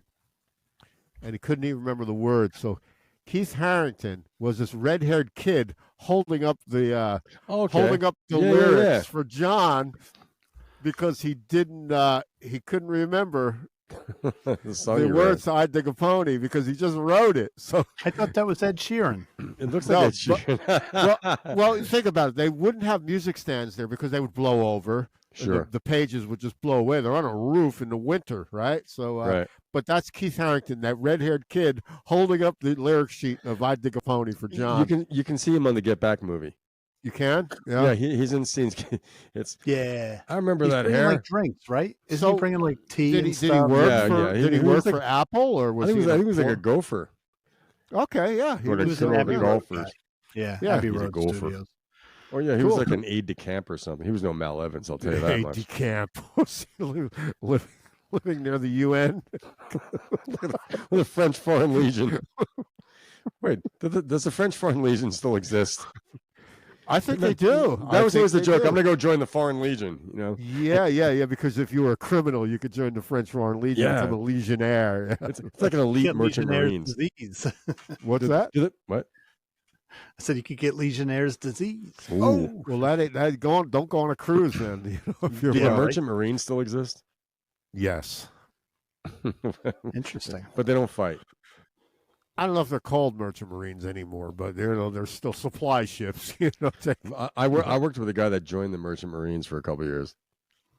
and he couldn't even remember the words. So Keith Harington was this red-haired kid holding up the lyrics for John because he couldn't remember the words to I Dig a Pony because he just wrote it. So I thought that was Ed Sheeran. It looks like Ed Sheeran. well, think about it. They wouldn't have music stands there because they would blow over. Sure. The pages would just blow away. They're on a roof in the winter, right? So, but that's Keith Harington, that red-haired kid holding up the lyric sheet of I Dig a Pony for John. You can see him on the Get Back movie. You can? Yeah, he's in scenes. I remember that hair. Like drinks, right? Isn't he bringing like tea? Did he work for Apple or was he? I think he was like a gopher. Okay, yeah, he was an Abbey Road. Abbey Road Studios. Oh yeah, he was like an aide de camp or something. He was no Mal Evans, I'll tell you that much. Aide de camp, living near the UN, the French Foreign Legion. Wait, does the French Foreign Legion still exist? I think they do. That was always the joke. Do. I'm going to go join the Foreign Legion, you know? Yeah. Because if you were a criminal, you could join the French Foreign Legion and become a legionnaire. It's like an elite Get merchant Legionnaire's marines. disease. What's that? What? I said you could get Legionnaire's disease. Ooh. Oh, well, that don't go on a cruise then. You know, if you're Do the right. merchant marines still exist? Yes. Interesting. But they don't fight. I don't know if they're called merchant marines anymore, but they're still supply ships. You know, I worked with a guy that joined the merchant marines for a couple of years.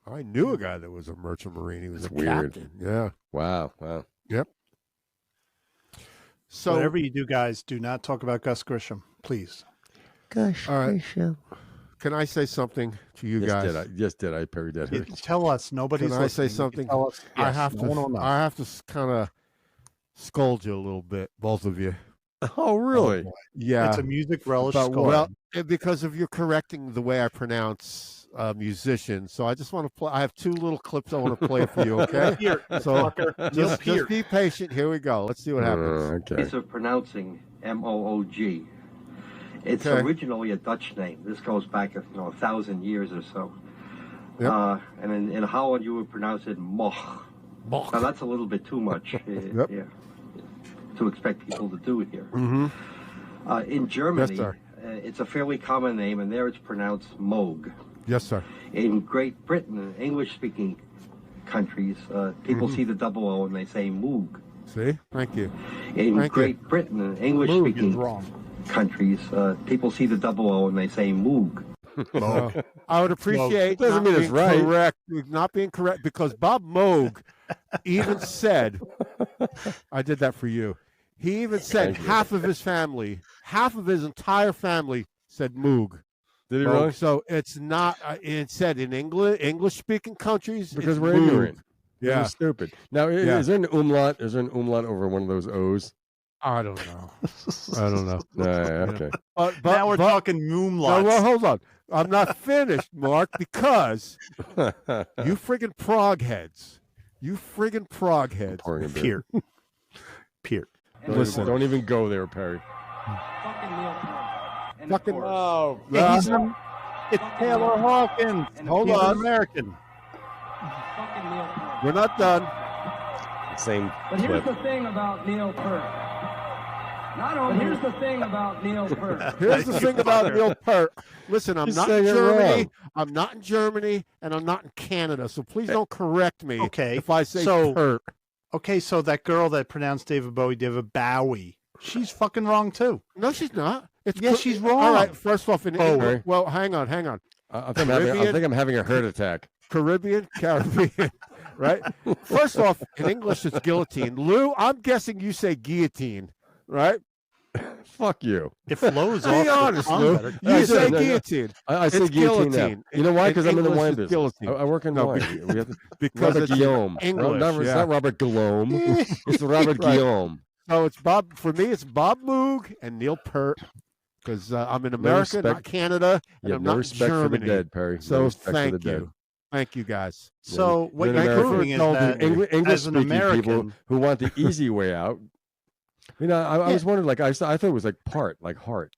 I knew a guy that was a merchant marine. He was That's a weird. captain. Yeah. Wow. Yep. So Whatever you do, guys, do not talk about Gus Grisham, please. Gosh, All right. Grisham. can I say something to you guys? Yes, did I? Perry did. You tell us. Nobody's Can I say listening. You something? tell us. I Yes, have no one will to. know. I have to kind of scold you a little bit, both of you. Oh, really? Yeah. It's a music relish But, score. well, because of you're correcting the way I pronounce musicians, so I just want to play. I have two little clips I want to play for you. Okay, Here, so Neil Peart. just be patient. Here we go. Let's see what happens. Okay. Ways of pronouncing Moog. It's Okay. originally a Dutch name. This goes back, 1,000 years or so. Yep. And in Holland, you would pronounce it Moch. Moch. Now that's a little bit too much. Yep. Yeah, to expect people to do it here. Mm-hmm. In Germany, Yes, sir. it's a fairly common name, and there it's pronounced Moog. Yes, sir. In Great Britain, English-speaking countries, people see the double O and they say Moog. See, thank you. In Thank you. Great Britain, Moog is English-speaking wrong. countries, people see the double O and they say Moog. I would appreciate Doesn't not mean it's being right. correct, not being correct, because Bob Moog even said, I did that for you. He even said Thank you. half of his family, half of his entire family said Moog. Did he Moog. really? So it's not, it said in English-speaking countries, Because it's we're Moog. ignorant. Yeah. We're stupid. Now, Yeah. is there an umlaut? Is there an umlaut over one of those O's? I don't know. I don't know. Okay. But Now we're talking no, moonlight. well, hold on. I'm not finished, Mark, because you friggin' prog heads. You friggin' prog heads. Pouring a beer. Peart. Peart. Listen. Don't even go there, Perry. Fucking Oh, Yeah, it's Taylor Hawkins. Hold He's on. an American. We're not done. same But here's clip. the thing about Neil Peart. Here's the thing about Neil Peart. Here's the thing about Neil Peart. Listen, I'm He's not in saying it Germany. wrong. I'm not in Germany, and I'm not in Canada. So please don't correct me Okay, if I say so- Peart. Okay, so that girl that pronounced David Bowie, she's fucking wrong too. No, she's not. It's Yes, she's wrong. All right, first off, in Oh, English, right. well, hang on. I think I'm having a heart attack. Caribbean, right? First off, in English, it's guillotine. Lou, I'm guessing you say guillotine, right? Fuck you. It flows off. Be the honest, tongue Lou. better. You I say do, no. guillotine. I say It's guillotine now. guillotine. You know why? In Because I'm in the English, wine it's business. guillotine. I work in No, wine. We have to, because Robert it's in Guillaume. English, It's yeah. not Robert Guillaume. It's Robert Right. Guillaume. So it's Bob. For me, it's Bob Moog and Neil Peart, because I'm in America, not respect- Canada, and You I'm have no not in respect for the Germany. dead, Perry. No So respect for thank the dead. you. Thank you, guys. So what You're you're an American. proving is Told you that English- as an English-speaking people American, who want the easy way out. You know, I was wondering, like, I thought it was like part, like heart.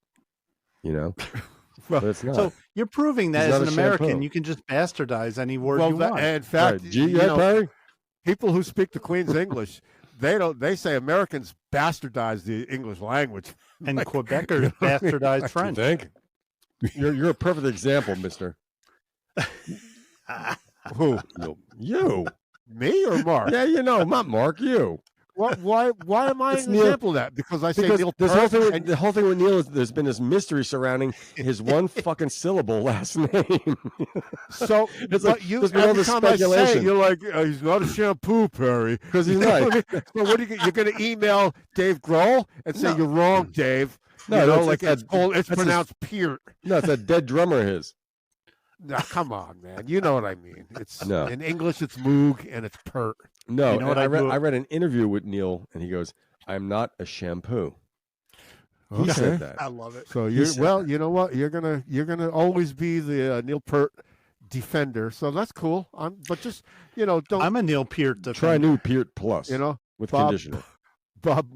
You know, Well, but it's not. so you're proving that He's as not an a American, shampoo. you can just bastardize any word well, you want. in fact, Right. you Yeah, know, Perry. people who speak the Queen's English, they say Americans bastardize the English language. And Like, Quebecers you know what I mean? bastardized You French. think? You're a perfect example, Mister. Who? You. Me or Mark? Yeah, you know, not Mark. You. Why am I It's an Neil- example of that? Because I say Because Neil this whole Peart thing with, and the whole thing with Neil is there's been this mystery surrounding his one fucking syllable last name. so It's but like you there's been all every this time I say it, speculation. you're like he's not a shampoo, Perry. Because he's You know not. what I mean? So what are you're going to email Dave Grohl and say No. you're wrong, Dave? No, you know, that's- like that's- it's that's his- pronounced Peart. No, it's a dead drummer of his. Nah, come on, man. You know what I mean. It's No. in English it's Moog and it's Peart. No, You know what I I read. do? I read an interview with Neil, and he goes, "I'm not a shampoo." He Okay. said that. I love it. So He you said well, you know what? You're gonna always be the Neil Peart defender. So that's cool. But just don't I'm a Neil Peart Try defender. new Peart Plus. you know with Bob- conditioner. Bob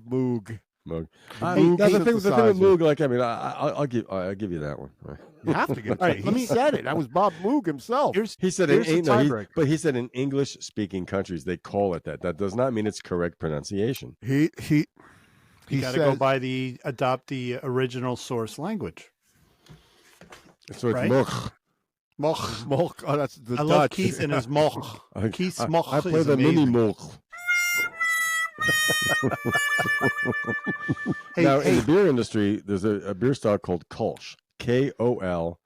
Moog. Moog. Moog That's the thing with synthesizer. Moog. Like, I mean, I'll give you that one. You have to give it. He said it. That was Bob Moog himself. He said but he said in English speaking countries they call it that. That does not mean it's correct pronunciation. He got to go by adopt the original source language. So it's right? Moog. Moog. Oh, that's the I Dutch. love Keith and his Moog. Keith's Moog I play is the mini amazing. Moog. Now, in the beer industry, there's a beer style called Kolsch, Kolschch,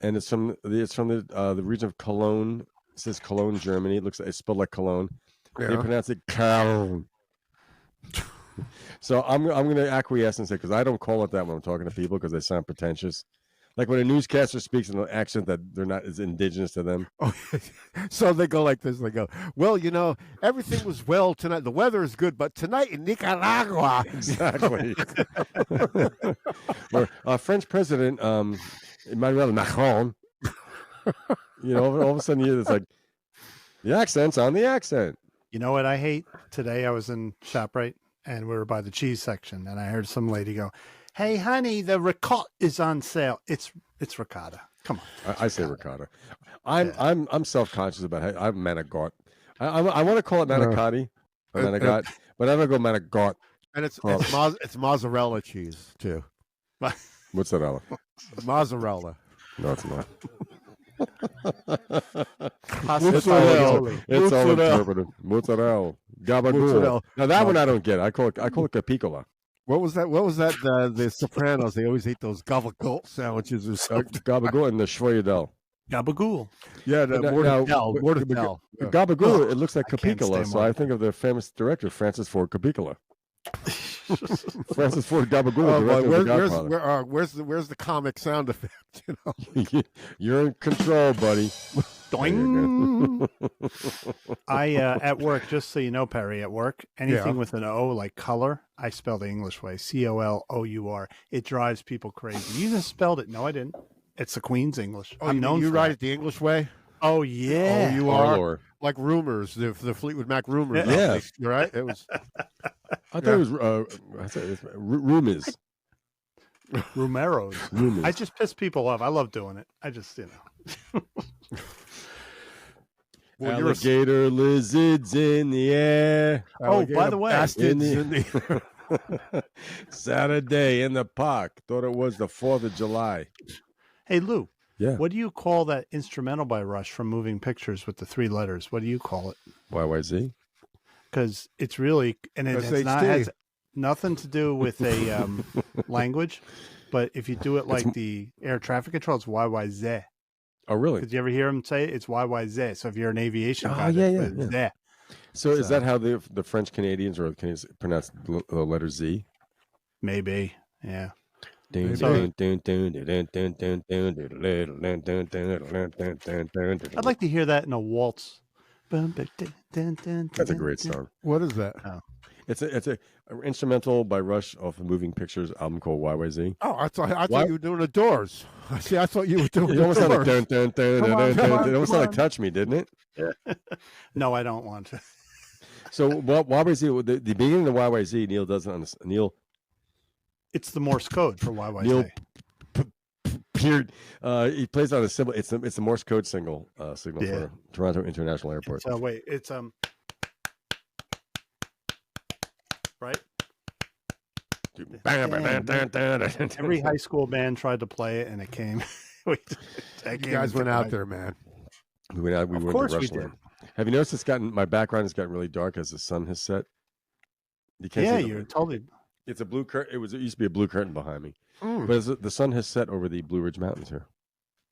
and it's from the region of Cologne. It says Cologne, Germany. It's spelled like Cologne. Yeah. They pronounce it Cologne. So I'm going to acquiesce and say, because I don't call it that when I'm talking to people because they sound pretentious. Like when a newscaster speaks in an accent that they're not as indigenous to them. Oh, so they go like this. They go, well, everything was well tonight. The weather is good, but tonight in Nicaragua. Exactly. Where French President Emmanuel Macron, all of a sudden it's like the accent's on the accent. You know what I hate? Today I was in ShopRite and we were by the cheese section and I heard some lady go, "Hey, honey, the ricotta is on sale." It's ricotta. Come on. I say ricotta. I'm self-conscious about it. I'm manigot. I want to call it manicotti or manigot, but I'm gonna go manigot. And it's mozzarella cheese too. What's that, Ella? Mozzarella. No, it's not. It's all interpretive. Mozzarella. Gabagool. Now that one I don't get. I call it capicola. What was that? The Sopranos, they always ate those gabagool sandwiches or something. Gabagool and the Schweierdel. Gabagool. Yeah, the Mortadell. Gabagool, it looks like capicola, so I think of the famous director, Francis Ford Coppola. Francis Ford Gabagool. Where's the comic sound effect? You're in control, buddy. Doing. I at work, just so you know, Perry, at work, anything with an O like color, I spell the English way, COLOUR. It drives people crazy. You just spelled it. No, I didn't. It's the Queen's English. Oh, I'm known. You for write that. it the English way? Oh yeah. Oh, you are like rumors. The Fleetwood Mac rumors. Yeah, you're right. It was. I thought it was Rumiz. Romero's. Rumiz. I just piss people off. I love doing it. I just Well, alligator lizards in the air. Oh, by the way, Saturday in the park. Thought it was the 4th of July. Hey Lou. Yeah. What do you call that instrumental by Rush from Moving Pictures with the 3 letters? What do you call it? YYZ. Because it's really, and it has nothing to do with a language, but if you do it like the air traffic control, it's YYZ. Oh, really? Did you ever hear him say it? It's YYZ? So if you're an aviation guy, yeah. So is that how the French Canadians or Canadians pronounce the letter Z? Maybe, yeah. I'd like to hear that in a waltz. That's a great song. What is that? Oh. It's a instrumental by Rush off a Moving Pictures album called YYZ. Oh, I thought you were doing the Doors. See, I thought you were doing it the almost Doors. Sounded like it almost sounded like Touch Me, didn't it? No, I don't want to. So YYZ, the beginning of YYZ, Neil doesn't understand. Neil. It's the Morse code for YYZ. Neil he plays on a symbol. It's a Morse code signal for Toronto International Airport. So wait, it's right. Every high school band tried to play it, and it came. You guys went out there, man. We went out. We went to Rushland. Have you noticed my background has gotten really dark as the sun has set? You can't see you're totally. It's a blue curtain. It used to be a blue curtain behind me, but the sun has set over the Blue Ridge Mountains here.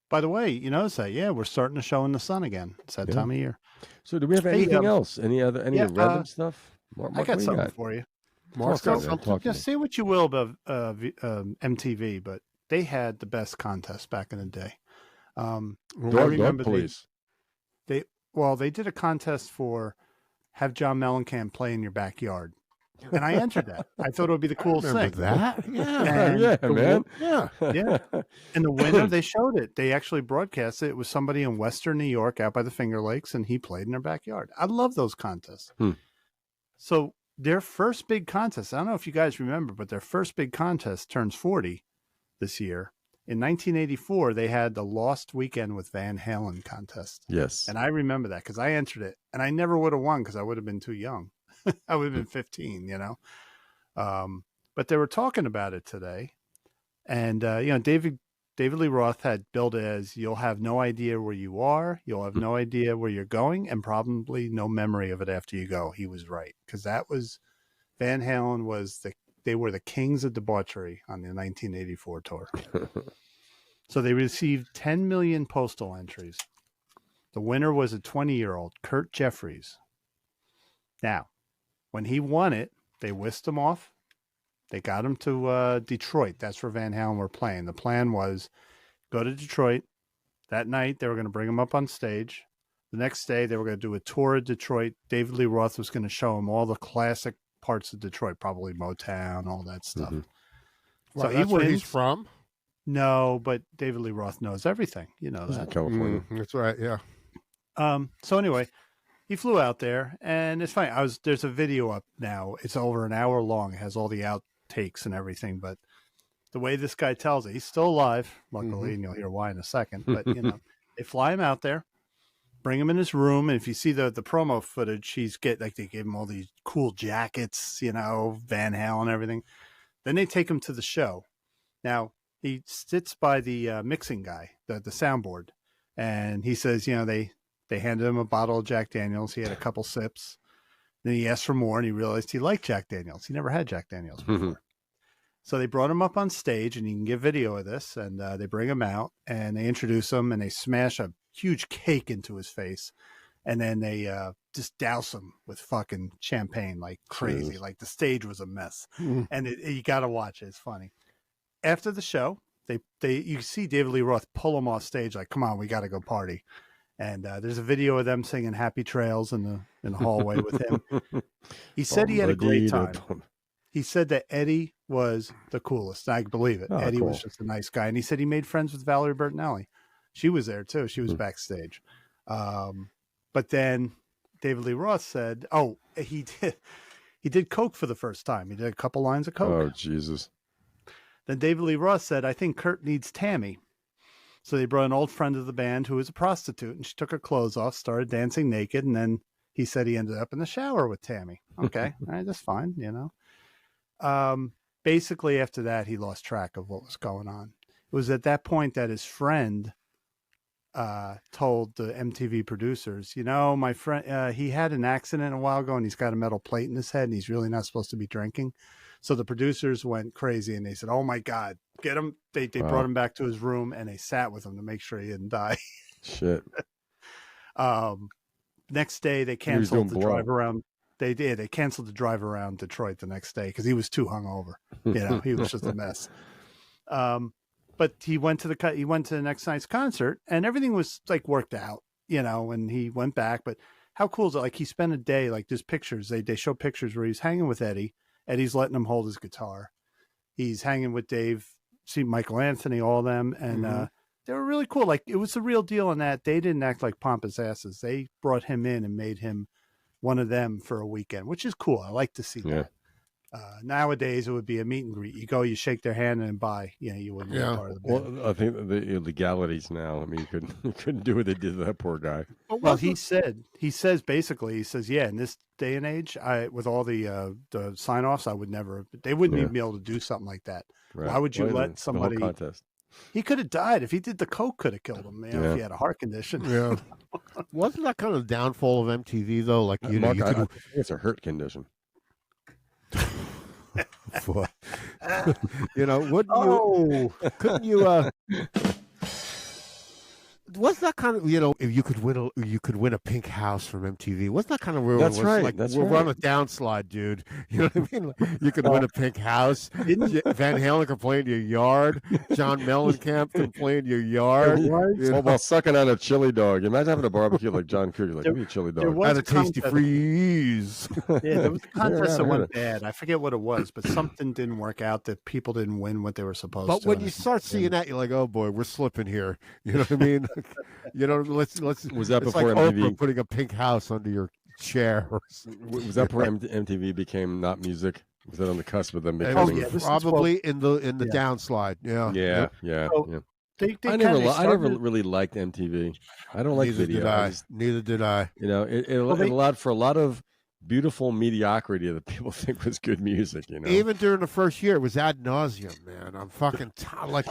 By the way, you notice that? Yeah, we're starting to show in the sun again. It's that time of year. So, do we have anything else? Any random stuff? Mark, I got something for you. Mark's got something. Just say what you will about MTV, but they had the best contest back in the day. I remember Police. They did a contest for have John Mellencamp play in your backyard. And I entered that. I thought it would be the coolest thing. That? Yeah, man. Yeah. And the winner, they showed it. They actually broadcast it. It was somebody in Western New York out by the Finger Lakes, and he played in their backyard. I love those contests. So their first big contest, I don't know if you guys remember, but their first big contest turns 40 this year. In 1984, they had the Lost Weekend with Van Halen contest. Yes. And I remember that because I entered it, and I never would have won because I would have been too young. I would have been 15, But they were talking about it today. And, David Lee Roth had billed it as you'll have no idea where you are, you'll have no idea where you're going, and probably no memory of it after you go. He was right, because Van Halen they were the kings of debauchery on the 1984 tour. So they received 10 million postal entries. The winner was a 20-year-old, Kurt Jeffries. Now, when he won it, they whisked him off. They got him to Detroit. That's where Van Halen were playing. The plan was go to Detroit. That night, they were going to bring him up on stage. The next day, they were going to do a tour of Detroit. David Lee Roth was going to show him all the classic parts of Detroit, probably Motown, all that stuff. Mm-hmm. So that's where he's from? No, but David Lee Roth knows everything. You know that. California. That's right, yeah. So anyway, he flew out there, and it's funny. There's a video up now. It's over an hour long. It has all the outtakes and everything. But the way this guy tells it, he's still alive, luckily, and you'll hear why in a second. But they fly him out there, bring him in his room, and if you see the promo footage, they gave him all these cool jackets, Van Halen and everything. Then they take him to the show. Now he sits by the mixing guy, the soundboard, and he says, they handed him a bottle of Jack Daniels. He had a couple sips. Then he asked for more, and he realized he liked Jack Daniels. He never had Jack Daniels before. So they brought him up on stage, and you can get video of this, and they bring him out, and they introduce him, and they smash a huge cake into his face, and then they just douse him with fucking champagne like crazy. Jeez. Like the stage was a mess. And you got to watch it. It's funny. After the show, you see David Lee Roth pull him off stage like, come on, we got to go party. And there's a video of them singing Happy Trails in the hallway with him. He said he had a great time. He said that Eddie was the coolest. I believe it. Eddie was just a nice guy. And he said he made friends with Valerie Bertinelli. She was there too. She was backstage. But then David Lee Roth said, he did coke for the first time. He did a couple lines of coke. Oh, Jesus. Then David Lee Roth said, I think Kurt needs Tammy. So they brought an old friend of the band who was a prostitute, and she took her clothes off, started dancing naked, and then he said he ended up in the shower with Tammy. Okay, all right, that's fine, Basically, after that, he lost track of what was going on. It was at that point that his friend told the MTV producers, my friend, he had an accident a while ago, and he's got a metal plate in his head, and he's really not supposed to be drinking. So the producers went crazy, and they said, oh, my God, get him. They brought him back to his room, and they sat with him to make sure he didn't die. Shit. Next day, they canceled the drive around. They did. They canceled the drive around Detroit the next day because he was too hungover. He was just a mess. But he went to the next night's concert, and everything was like worked out, and he went back. But how cool is it? Like he spent a day, like there's pictures. They show pictures where he's hanging with Eddie. Eddie's letting him hold his guitar. He's hanging with Dave, Michael Anthony, all of them. And they were really cool. Like it was the real deal in that they didn't act like pompous asses. They brought him in and made him one of them for a weekend, which is cool. I like to see that. Nowadays, it would be a meet and greet. You go, you shake their hand, and buy. You wouldn't be part of the band. Well, I think the illegalities now. I mean, you couldn't do what they did to that poor guy. Well, he says, in this day and age, with all the sign-offs, I would never. They wouldn't even be able to do something like that. Right. Why would you let somebody? The whole contest. He could have died if he did the coke. Could have killed him. If he had a heart condition. Yeah. Wasn't that kind of the downfall of MTV though? Like I think it's a hurt condition. Couldn't you what's that kind of if you could win a pink house from MTV? What's that kind of real? That's right. Like, that's we're right. on a downslide, dude. You know what I mean? Like, you could win a pink house. Van Halen could play in your yard. John Mellencamp could play in your yard. While sucking on a chili dog. Imagine having a barbecue like John Cougar, like, give me a chili dog. Had a tasty freeze. There was a contest that went bad. I forget what it was, but something didn't work out. That people didn't win what they were supposed to. But when you start seeing that, you're like, oh boy, we're slipping here. You know what I mean? Let's was that before like MTV? Oprah putting a pink house under your chair. Was that where MTV became not music? Was that on the cusp of them It becoming? was probably in the downslide. Yeah. Yeah. So, They I never really liked MTV. I don't like Neither video. did I. Neither did I. You know, it allowed for a lot of beautiful mediocrity that people think was good music. You know, Even during the first year, it was ad nauseum, man. I'm fucking like,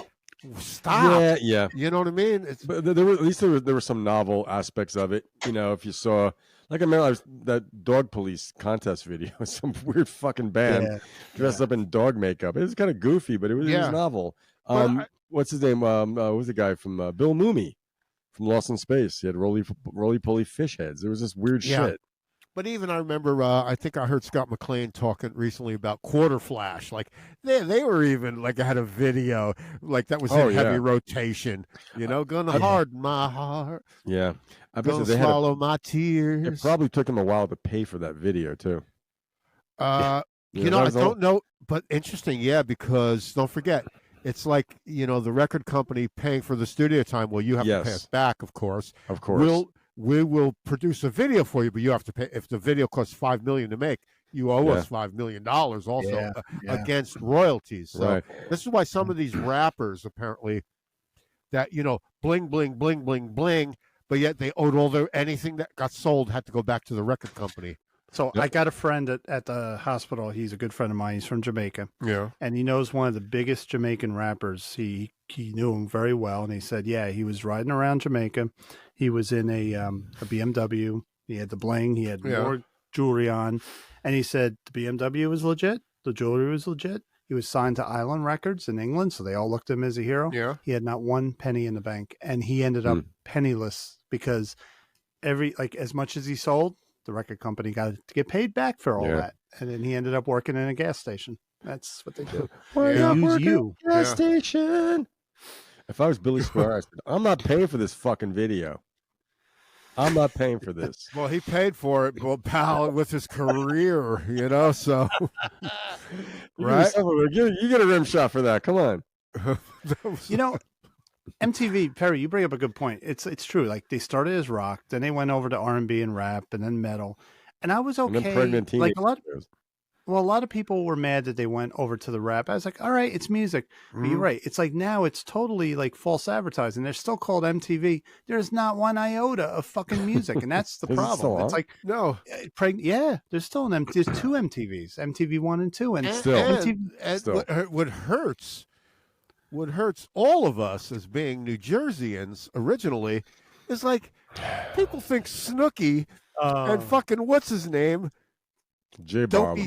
stop. Yeah. You know what I mean? But there were some novel aspects of it. You know, if you saw, like, I remember that Dog Police contest video, some weird fucking band dressed up in dog makeup. It was kind of goofy, but it was novel. What's his name? What was the guy from Bill Mumy from Lost in Space? He had roly-poly fish heads. There was this weird shit. But even I remember, I think I heard Scott McClain talking recently about Quarter Flash. Like they were even like had a video like that was in heavy rotation. You know, gonna harden my heart. Yeah, I bet gonna they swallow my tears. It probably took him a while to pay for that video too. You know, I don't know, but interesting, because don't forget. It's like, you know, the record company paying for the studio time. Well, you have to pay us back, of course. Of course. We will produce a video for you, but you have to pay. If the video costs $5 million to make, you owe us $5 million also against royalties. So this is why some of these rappers apparently that, you know, bling, bling, bling, bling, bling, but yet they owed anything that got sold had to go back to the record company. So I got a friend at the hospital. He's a good friend of mine. He's from Jamaica. Yeah. And he knows one of the biggest Jamaican rappers. He knew him very well. And he said, he was riding around Jamaica. He was in a BMW. He had the bling. He had more jewelry on. And he said the BMW was legit. The jewelry was legit. He was signed to Island Records in England. So they all looked at him as a hero. Yeah. He had not one penny in the bank. And he ended up penniless because as much as he sold, the record company got to get paid back for all that. And then he ended up working in a gas station. That's what they do. They use you. Gas station. If I was Billy Squire, I said, I'm not paying for this fucking video. I'm not paying for this. Well, he paid for it, well, pal, with his career, you know, so. Right? You get a rim shot for that. Come on. You know, MTV, Perry, you bring up a good point. It's true. Like they started as rock, then they went over to R&B and rap, and then metal. And I was okay. And then pregnant teenagers. Like a lot of people were mad that they went over to the rap. I was like, all right, it's music. But you're right. It's like now it's totally like false advertising. They're still called MTV. There's not one iota of fucking music, and that's the problem. It's like there's still there's two MTVs, MTV 1 and 2, and still. What hurts all of us as being New Jerseyans originally is like people think Snooki and fucking what's his name? J-Bob.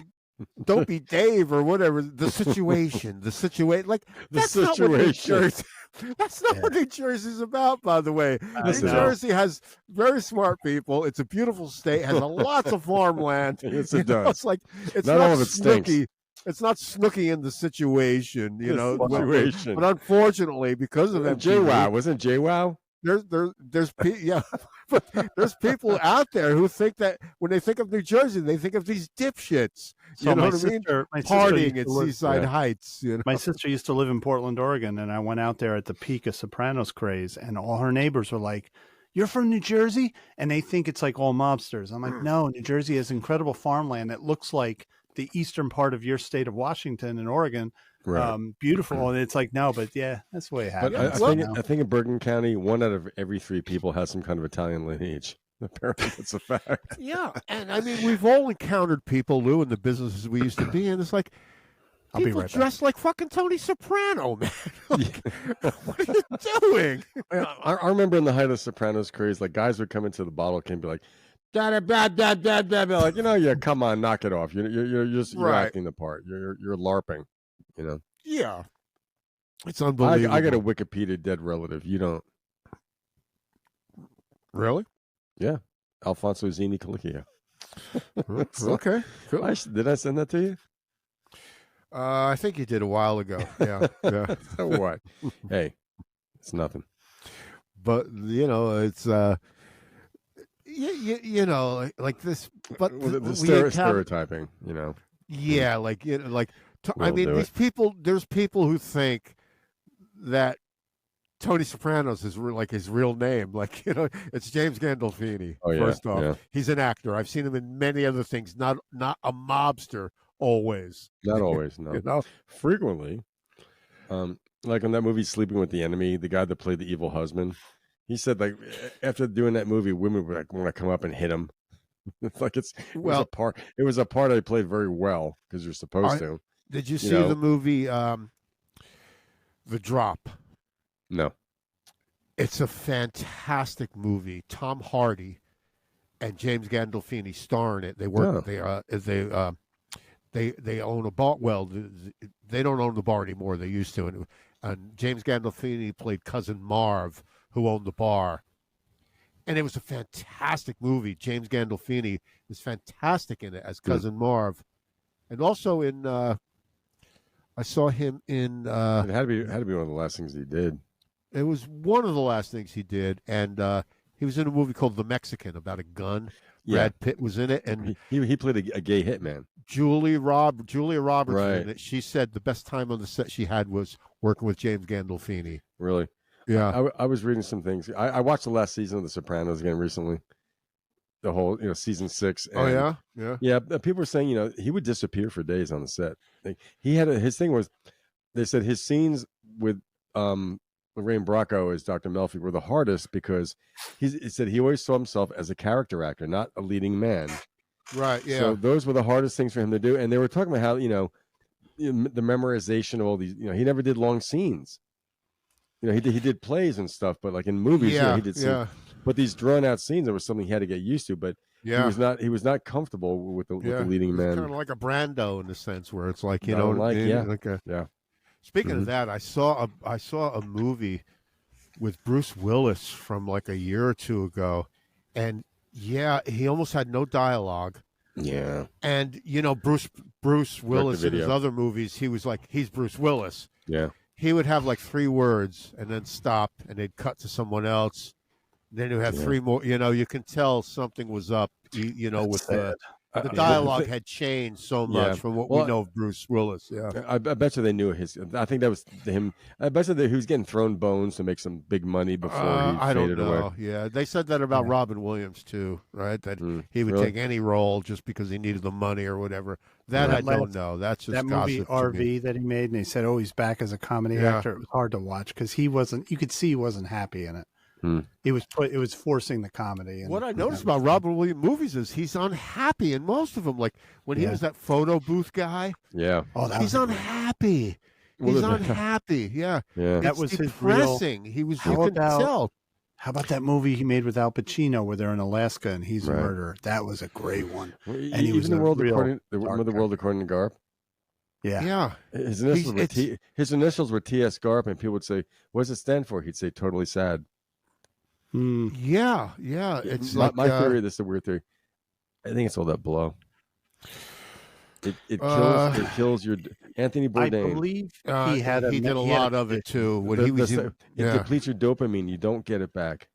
Don't be Dave or whatever. The situation. Like that's not what New Jersey. That's not what New Jersey's about, by the way. New Jersey has very smart people. It's a beautiful state. Has lots of farmland. Yes, it does. It's like it's not all of it Snooki. stinks. It's not Snooki in the situation, you know. Situation. But unfortunately, because of MTV, JWoww, wasn't JWoww? But there's people out there who think that when they think of New Jersey, they think of these dipshits. You know what I mean? Partying at Seaside Heights. You know? My sister used to live in Portland, Oregon, and I went out there at the peak of Sopranos craze, and all her neighbors were like, "You're from New Jersey?" And they think it's like all mobsters. I'm like, no, New Jersey has incredible farmland that looks like the eastern part of your state of Washington and Oregon. Right. Beautiful. And it's like, no, but that's the way it happens. But I think in Bergen County, 1 out of every 3 people has some kind of Italian lineage. Apparently, that's a fact. Yeah, and I mean, we've all encountered people, Lou, in the businesses we used to be in. It's like people dressed like fucking Tony Soprano, man. Like, what are you doing? I remember in the height of Sopranos craze, like guys would come into the bottle can be like, da da da da da da, like, you know, come on, knock it off. You're just acting the part. You're LARPing. You know. Yeah. It's unbelievable. I got a Wikipedia dead relative. You don't. Really? Yeah. Alfonso Zini Colicchio. Okay. Cool. Did I send that to you? I think you did a while ago. Yeah. So what? Hey, it's nothing. But, you know, it's, you know, like this. But stereotyping, you know. Yeah, like, you know, like, I mean, there's people who think that Tony Soprano's is like his real name. Like, it's James Gandolfini. Oh, yeah, First off, yeah. he's an actor. I've seen him in many other things. Not a mobster always. Not always, no. Frequently. Like in that movie Sleeping with the Enemy, the guy that played the evil husband, he said like after doing that movie, women would like want to come up and him. It's like it was a part I played very well because you're supposed to. Did you see the movie The Drop? No. It's a fantastic movie. Tom Hardy and James Gandolfini star in it. They work. They own a bar. Well, they don't own the bar anymore. They used to. And James Gandolfini played cousin Marv, who owned the bar. And it was a fantastic movie. James Gandolfini is fantastic in it as cousin Marv, and also in. I saw him in. It had to be one of the last things he did. It was one of the last things he did, and he was in a movie called The Mexican about a gun. Brad Pitt was in it, and he played a gay hitman. Julia Roberts was in it. She said the best time on the set she had was working with James Gandolfini. Really? Yeah. I was reading some things. I watched the last season of The Sopranos again recently. The whole, season 6. And, yeah. People were saying, he would disappear for days on the set. Like, he had his thing was, they said his scenes with Lorraine Bracco as Dr. Melfi were the hardest because he said he always saw himself as a character actor, not a leading man. Right. Yeah. So those were the hardest things for him to do. And they were talking about how, the memorization of all these, he never did long scenes. He did plays and stuff, but like in movies, he did scenes. But these drawn out scenes, there was something he had to get used to. But he was not comfortable with the leading man. Kind of like a Brando in the sense where it's like Speaking of that, I saw a movie with Bruce Willis from like a year or two ago, and he almost had no dialogue. Yeah, and Bruce Willis in his other movies, he was like he's Bruce Willis. Yeah. He would have like 3 words and then stop, and they'd cut to someone else. Then you have 3 more. You can tell something was up. With the dialogue had changed so much from what we know of Bruce Willis. Yeah, I bet you they knew his. I think that was him. I bet you he was getting thrown bones to make some big money before he faded away. Yeah, they said that about Robin Williams too, right? That he would take any role just because he needed the money or whatever. That I don't know. That's just that movie RV that he made, and they said, "Oh, he's back as a comedy actor." It was hard to watch because he wasn't. You could see he wasn't happy in it. It was forcing the comedy. What I noticed about Robin Williams movies is he's unhappy in most of them. Like when he was that photo booth guy. Yeah. He's unhappy. He's unhappy. Yeah. That was depressing. He was. You could tell. How about that movie he made with Al Pacino where they're in Alaska and he's a murderer? That was a great one. And he was in the world according to Garp. Yeah. His initials were T.S. Garp, and people would say, "What does it stand for?" He'd say, "Totally sad." Yeah. It's my theory. This is a weird theory. I think it's all that blow. It kills your Anthony Bourdain. I believe he did a lot of it too. When he was it depletes your dopamine. You don't get it back.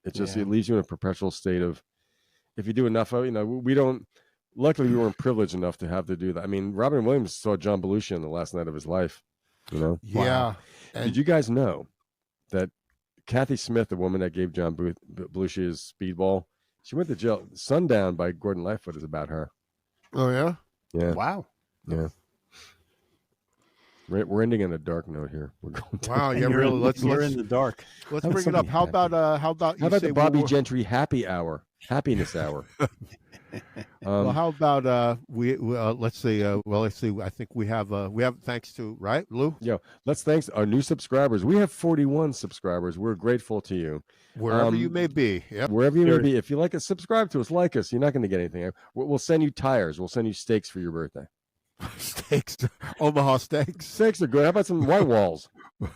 It just it leaves you in a perpetual state of. If you do enough of, we don't. Luckily, we weren't privileged enough to have to do that. I mean, Robin Williams saw John Belushi on the last night of his life. Yeah. Wow. Did you guys know that Kathy Smith, the woman that gave John Belushi his speedball, she went to jail? Sundown by Gordon Lightfoot is about her. Oh yeah. Yeah. Wow. Yeah. We're ending on a dark note here. We're going. Wow. Yeah. Really. Let's in the dark. Let's bring it up. How about the Bobbie Gentry happy hour, happiness hour? Well, how about let's see. Let's see. I think we have thanks to Lou. Yeah. Let's thanks our new subscribers. We have 41 subscribers. We're grateful to you. Wherever you may be. Yep. Wherever you may be. If you like us, subscribe to us. Like us. You're not going to get anything. We'll send you tires. We'll send you steaks for your birthday. Steaks, Omaha steaks. Steaks are good. How about some white walls?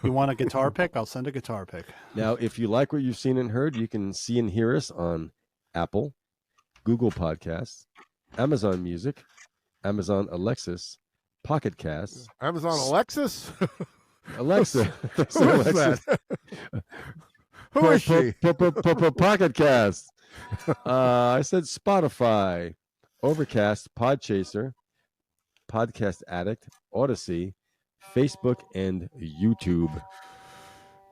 You want a guitar pick? I'll send a guitar pick. Now, if you like what you've seen and heard, you can see and hear us on Apple, Google Podcasts, Amazon Music, Amazon Alexis, Pocket Casts. Amazon Alexis? Alexa. Who is that? Who is she? Pocket Cast. I said Spotify, Overcast, Podchaser, Podcast Addict, Odyssey, Facebook, and YouTube.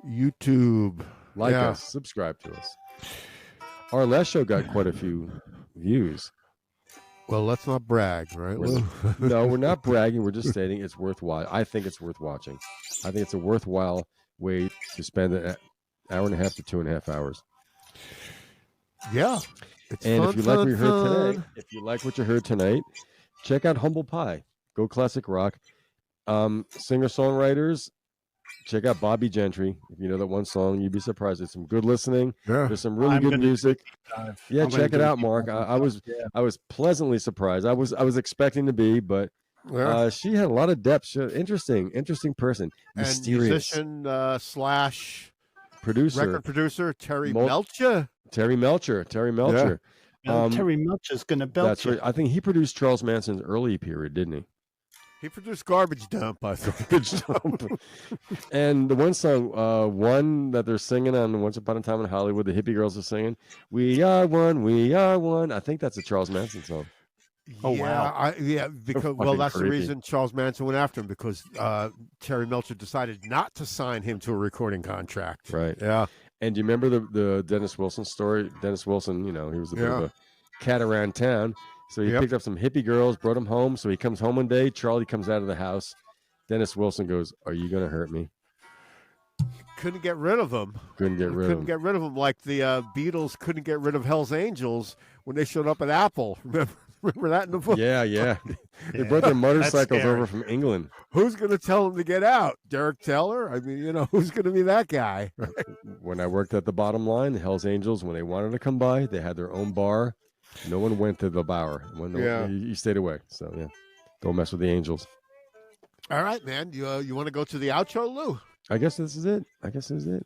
YouTube. Like Yeah. us, subscribe to us. Our last show got quite a few views. Well, let's not brag, right, Lou? No, we're not bragging. We're just stating it's worthwhile. I think it's worth watching. I think it's a worthwhile way to spend an hour and a half to 2.5 hours. Yeah. It's And fun, if you like what you heard fun. today, if you like what you heard tonight, check out Humble Pie. Go classic rock. Singer-songwriters, check out Bobbie Gentry. If you know that one song, you'd be surprised. There's some good listening. Yeah. There's some really good music. Yeah, check it out, Mark. I was pleasantly surprised. I was expecting to be, but she had a lot of depth. Interesting person. Mysterious. And musician slash producer, record producer Terry Melcher. Terry Melcher. Terry Melcher's going to belt That's right. I think he produced Charles Manson's early period, didn't he? He produced Garbage Dump, I think. And the one song, one that they're singing on Once Upon a Time in Hollywood, the hippie girls are singing, "We Are One, We Are One." I think that's a Charles Manson song. Oh, wow. Because that's the reason Charles Manson went after him, because Terry Melcher decided not to sign him to a recording contract. Right. Yeah. And do you remember the Dennis Wilson story? Dennis Wilson, he was a bit of a cat around town. So he picked up some hippie girls, brought them home. So he comes home one day. Charlie comes out of the house. Dennis Wilson goes, "Are you going to hurt me?" Couldn't get rid of him. Couldn't get rid of him. Like the Beatles couldn't get rid of Hell's Angels when they showed up at Apple. Remember that in the book? Yeah. They brought their motorcycles over from England. Who's going to tell them to get out? Derek Taylor? I mean, who's going to be that guy? When I worked at the Bottom Line, the Hell's Angels, when they wanted to come by, they had their own bar. No one went to the Bower. You stayed away. So, yeah, don't mess with the Angels. All right, man. You want to go to the outro, Lou? I guess this is it.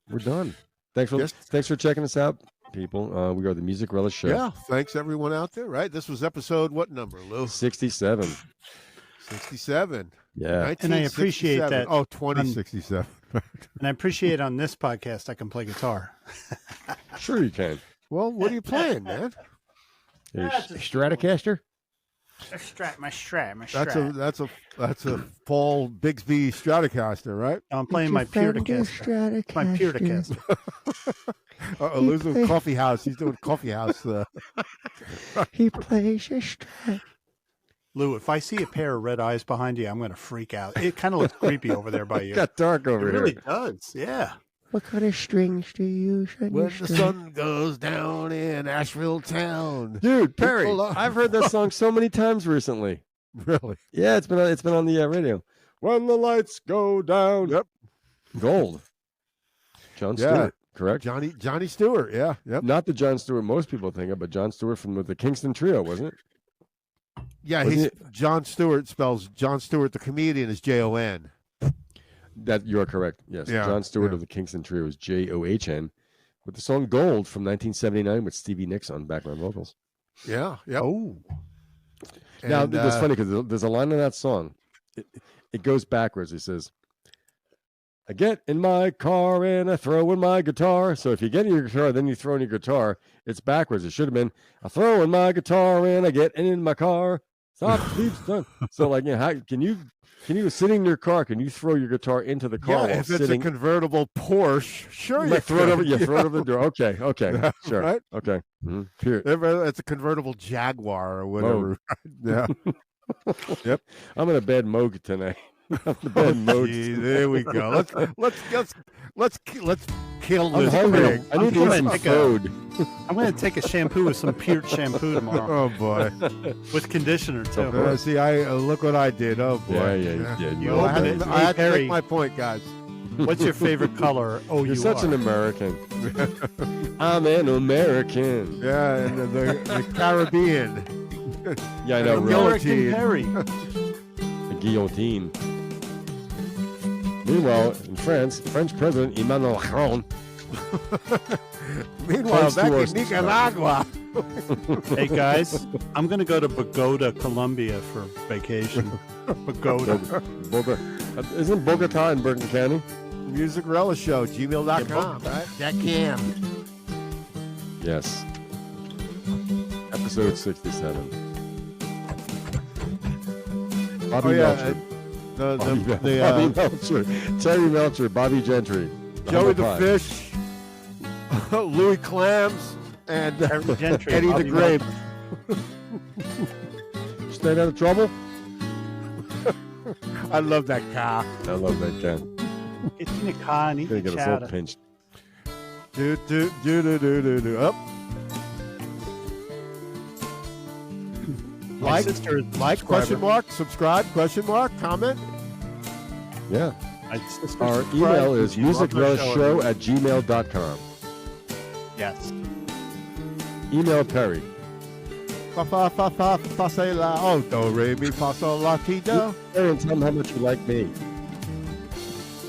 We're done. Thanks for checking us out, people. We are the Music Relish Show. Yeah, thanks everyone out there, right? This was episode, what number, Lou? 67. 67. Yeah. And I appreciate that. Oh, 2067. And I appreciate on this podcast I can play guitar. Sure you can. Well, what are you playing, man? Stratocaster? My Strat. That's a Paul Bigsby Stratocaster, right? I'm playing my Puricaster. My Puricaster. Lou's doing Coffee House. He's doing Coffee House. He plays a Strat. Lou, if I see a pair of red eyes behind you, I'm going to freak out. It kind of looks creepy over there by you. It got dark over here. It really does. Yeah. What kind of strings do you use? When the sun goes down in Asheville town. Dude, Perry, I've heard that song so many times recently. Really? Yeah, it's been on the radio. When the lights go down. Yep. Gold. John Stewart, correct? Johnny Stewart, yeah. Yep. Not the John Stewart most people think of, but John Stewart from the Kingston Trio, wasn't it? Yeah, John Stewart spells John Stewart the comedian is Jon. That you are correct. Yes, yeah, John Stewart of the Kingston Trio is John, with the song "Gold" from 1979 with Stevie Nicks on background vocals. Yeah. Yep. Oh. Now it's funny because there's a line in that song. It goes backwards. It says, "I get in my car and I throw in my guitar." So if you get in your guitar, then you throw in your guitar. It's backwards. It should have been, "I throw in my guitar and I get in my car." Stop, Steve. So how can you sitting in your car? Can you throw your guitar into the car? Yeah, if it's a convertible Porsche, sure you throw it over. You throw it over the door. Okay, yeah, sure, right? Okay. Mm-hmm. It's a convertible Jaguar or whatever. Yeah. Yep. I'm in a bad mode tonight. There we go. Let's kill this thing. I need to eat some food. I'm going to take a shampoo with some Pure shampoo tomorrow. Oh boy, with conditioner too. See, I look what I did. Oh boy, yeah. I had to make my point, guys. What's your favorite color? Oh, you're such an American. I'm an American. Yeah, and the Caribbean. Yeah, I know. American Perry. The guillotine. Meanwhile, in France, French President Emmanuel Macron. Meanwhile, back in Nicaragua. Hey guys, I'm going to go to Bogota, Colombia for vacation. Bogota. Isn't Bogota in Bergen County? Music Relish Show, gmail.com, right? That can. Yes. Episode 67. Bobbie Melcher. Bobby Melcher. Terry Melcher, Bobbie Gentry. Joey the Fish, Louis Clams, and Terry Gentry, Eddie the Bobbie Grape. Staying out of trouble? I love that car. I love that cat. It's in the car and eat Gonna the get us all chowder. pinched. Up. My Like, sister is a like, subscriber. question mark, subscribe, question mark, comment. Yeah. My sister Our subscribes. email is She loves our musicrelishshow@gmail.com. Yes. Email Perry. Fa fa fa fa fa say la oh do re mi fa sol la ti do. Perry, and tell them how much you like me.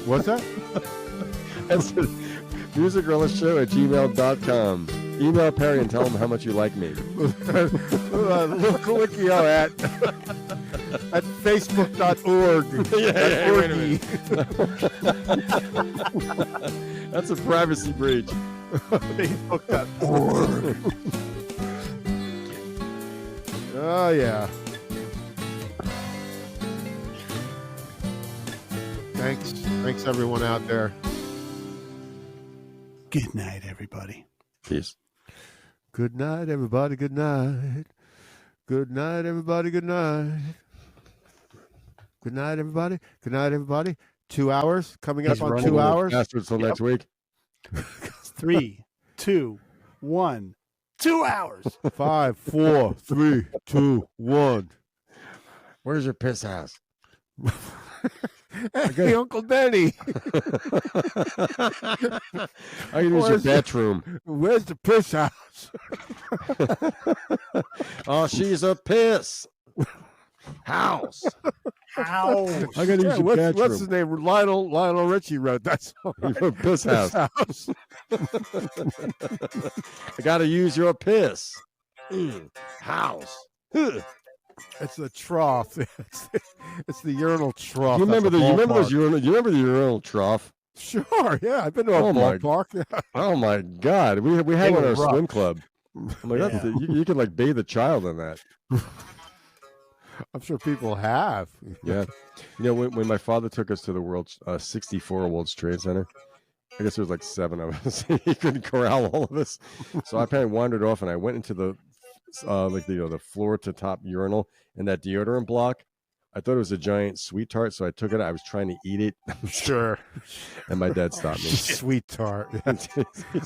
What's that? That's it. musicrelishshow@gmail.com. Email Perry and tell him how much you like me. Little Colicchio at facebook.org. Yeah, wait a minute. That's a privacy breach. Facebook.org. Oh yeah. Thanks everyone out there. Good night, everybody. Peace. Good night, everybody. Good night. Good night, everybody. Good night. Good night, everybody. Good night, everybody. 2 hours coming up on 2 hours. Bastards till next week. 3, 2, 1. 2 hours. 5, 4, 3, 2, 1. Where's your piss house? Hey, Uncle Benny. I can use your bedroom. Where's the piss house? Oh, she's a piss house. Ouch. I gotta use your bedroom. What's his name? Lionel Richie wrote that song. Your piss house. I gotta use your piss house. It's the trough. It's the urinal trough. You remember That's a the ballpark. you remember the urinal trough? Sure, yeah. I've been to a ballpark. Yeah. Oh my God, we had one at our swim club. I'm like, Yeah. that's you can like bathe a child in that. I'm sure people have. Yeah, you know when my father took us to the World 64 World Trade Center, I guess there was like 7 of us. He couldn't corral all of us, so I kind of wandered off and I went into the the floor to top urinal and that deodorant block. I thought it was a giant sweet tart, so I took it. I was trying to eat it. Sure. And my dad stopped me. Sweet tart.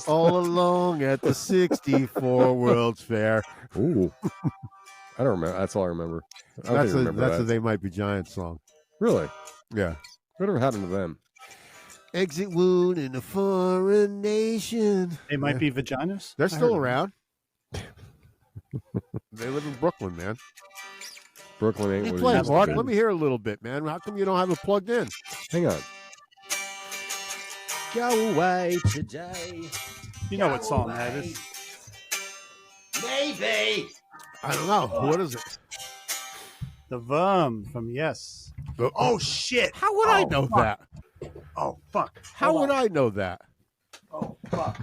All along at the 64 World's Fair. Ooh. I don't remember. That's all I remember. That's a They Might Be Giants song. Really? Yeah. Whatever happened to them? Exit wound in a foreign nation. They might be vaginas. They're I still heard around. They live in Brooklyn, man. Brooklyn ain't Hey, what it play it, used to Mark. be. Let me hear a little bit, man. How come you don't have it plugged in? Hang on. Go away today. You know what song that is? Maybe. I don't know. What is it? The Vum from Yes. Oh shit! How would I know that? Oh fuck! How would I know that? Oh fuck!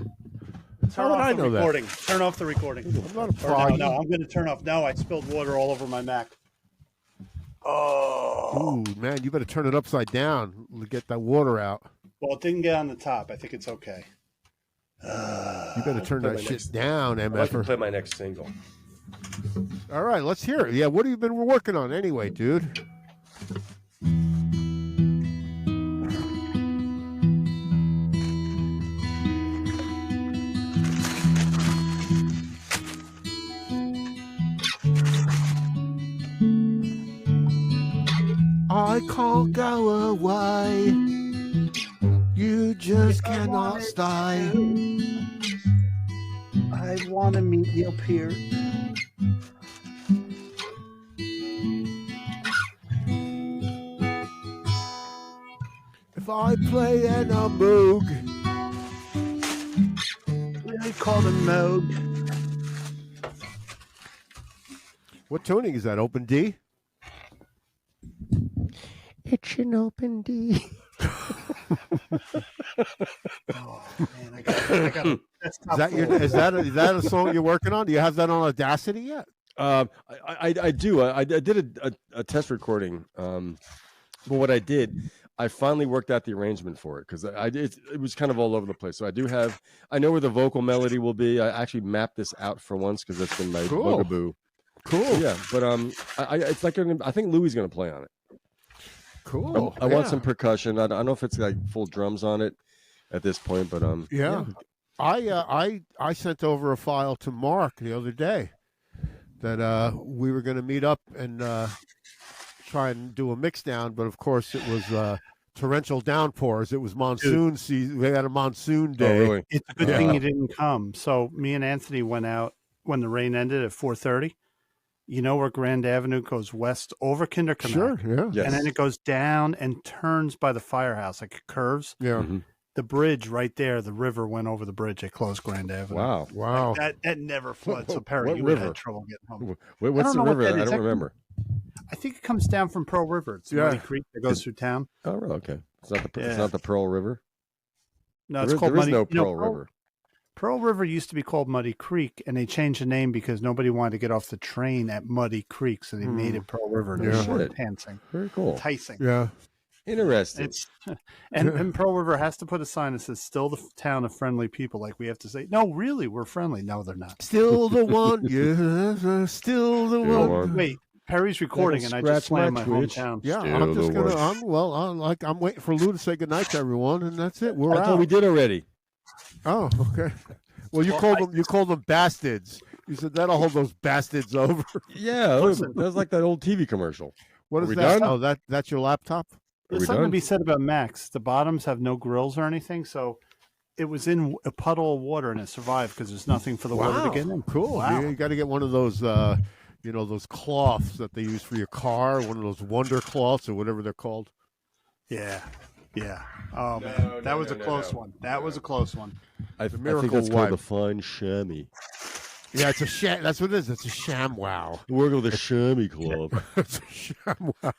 How would I know that? Recording. Turn off the recording. I'm not a Or frog. no, I'm going to turn off. No, I spilled water all over my Mac. Oh. Ooh, man, you better turn it upside down to get that water out. Well, it didn't get on the top. I think it's okay. You better turn that shit down, I'd like to MF. play my next single. All right, let's hear it. Yeah, what have you been working on anyway, dude? I can't go away. You just cannot stay. I want to meet you up here. If I play an a moog, Really called a Moog. what tuning is that? Open D? It's an open D. Oh man, I got a Is that a song you're working on? Do you have that on Audacity yet? I do. I did a test recording. But what I did, I finally worked out the arrangement for it because it was kind of all over the place. So I know where the vocal melody will be. I actually mapped this out for once because that's been my bugaboo. Cool. Yeah, but it's like I think Louis going to play on it. Cool. I want some percussion. I don't know if it's like full drums on it at this point, but yeah. I sent over a file to Mark the other day that we were going to meet up and try and do a mix down, but of course it was torrential downpours. It was monsoon season. We had a monsoon day. Oh, really? It's a good thing you didn't come. So me and Anthony went out when the rain ended at 4:30. You know where Grand Avenue goes west over Kinder Canal? Sure, yeah. Yes. And then it goes down and turns by the firehouse, like it curves. Yeah. Mm-hmm. The bridge right there, the river went over the bridge. They closed Grand Avenue. Wow. Like that never floods. So Perry, you river? Had trouble getting home. What's the river? I don't remember. I think it comes down from Pearl River. It's Muddy Creek that goes through town. Oh, really? Okay. It's not the Pearl River. No, it's called Muddy. There is no Pearl River. Pearl River used to be called Muddy Creek, and they changed the name because nobody wanted to get off the train at Muddy Creek, so they made it Pearl River. And it was more enticing. Very cool. Enticing. Yeah. Interesting. And Pearl River has to put a sign that says "Still the town of friendly people." Like we have to say, no, really, we're friendly. No, they're not. Still the one. Yeah, still the one. Wait, Perry's recording, and I just slammed my hometown. Yeah, I'm just gonna. I'm waiting for Lou to say goodnight to everyone, and that's it. We're out. I thought we did already. Oh, okay. Well, you called them bastards. You said that'll hold those bastards over. Yeah, that was like that old TV commercial. What is that? Done? Oh, that's your laptop. There's something to be said about Max. The bottoms have no grills or anything, so it was in a puddle of water and it survived because there's nothing for the water to get in. Cool. Wow. You got to get one of those, those cloths that they use for your car. One of those Wonder cloths or whatever they're called. Yeah. Oh man, that was a close one. That was a close one. I think that's called the fine chamois. Yeah, it's a sham. That's what it is. It's a ShamWow. Work with the chamois club. It's a ShamWow.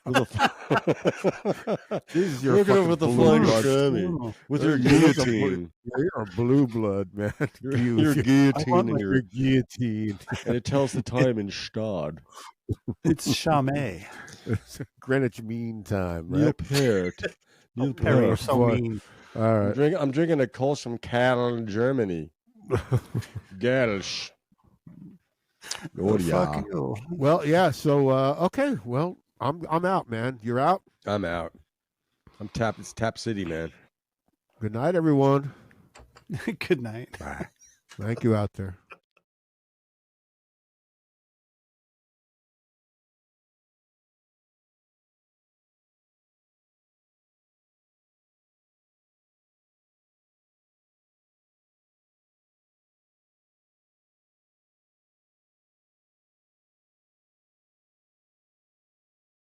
You're working with the fine chamois with your guillotine. You're a blue blood, man. You're guillotine. You're guillotine. And it tells the time in Stad. It's Chamay. It's Greenwich Mean Time, right? Neil Peart. Neil Peart, you're so mean. All right. I'm drinking a Kolsch from Cattle in Germany. Gelsch. Oh, yeah. Well, yeah. So, okay. Well, I'm out, man. You're out. I'm out. It's Tap City, man. Good night, everyone. Good night. Bye. Thank you out there.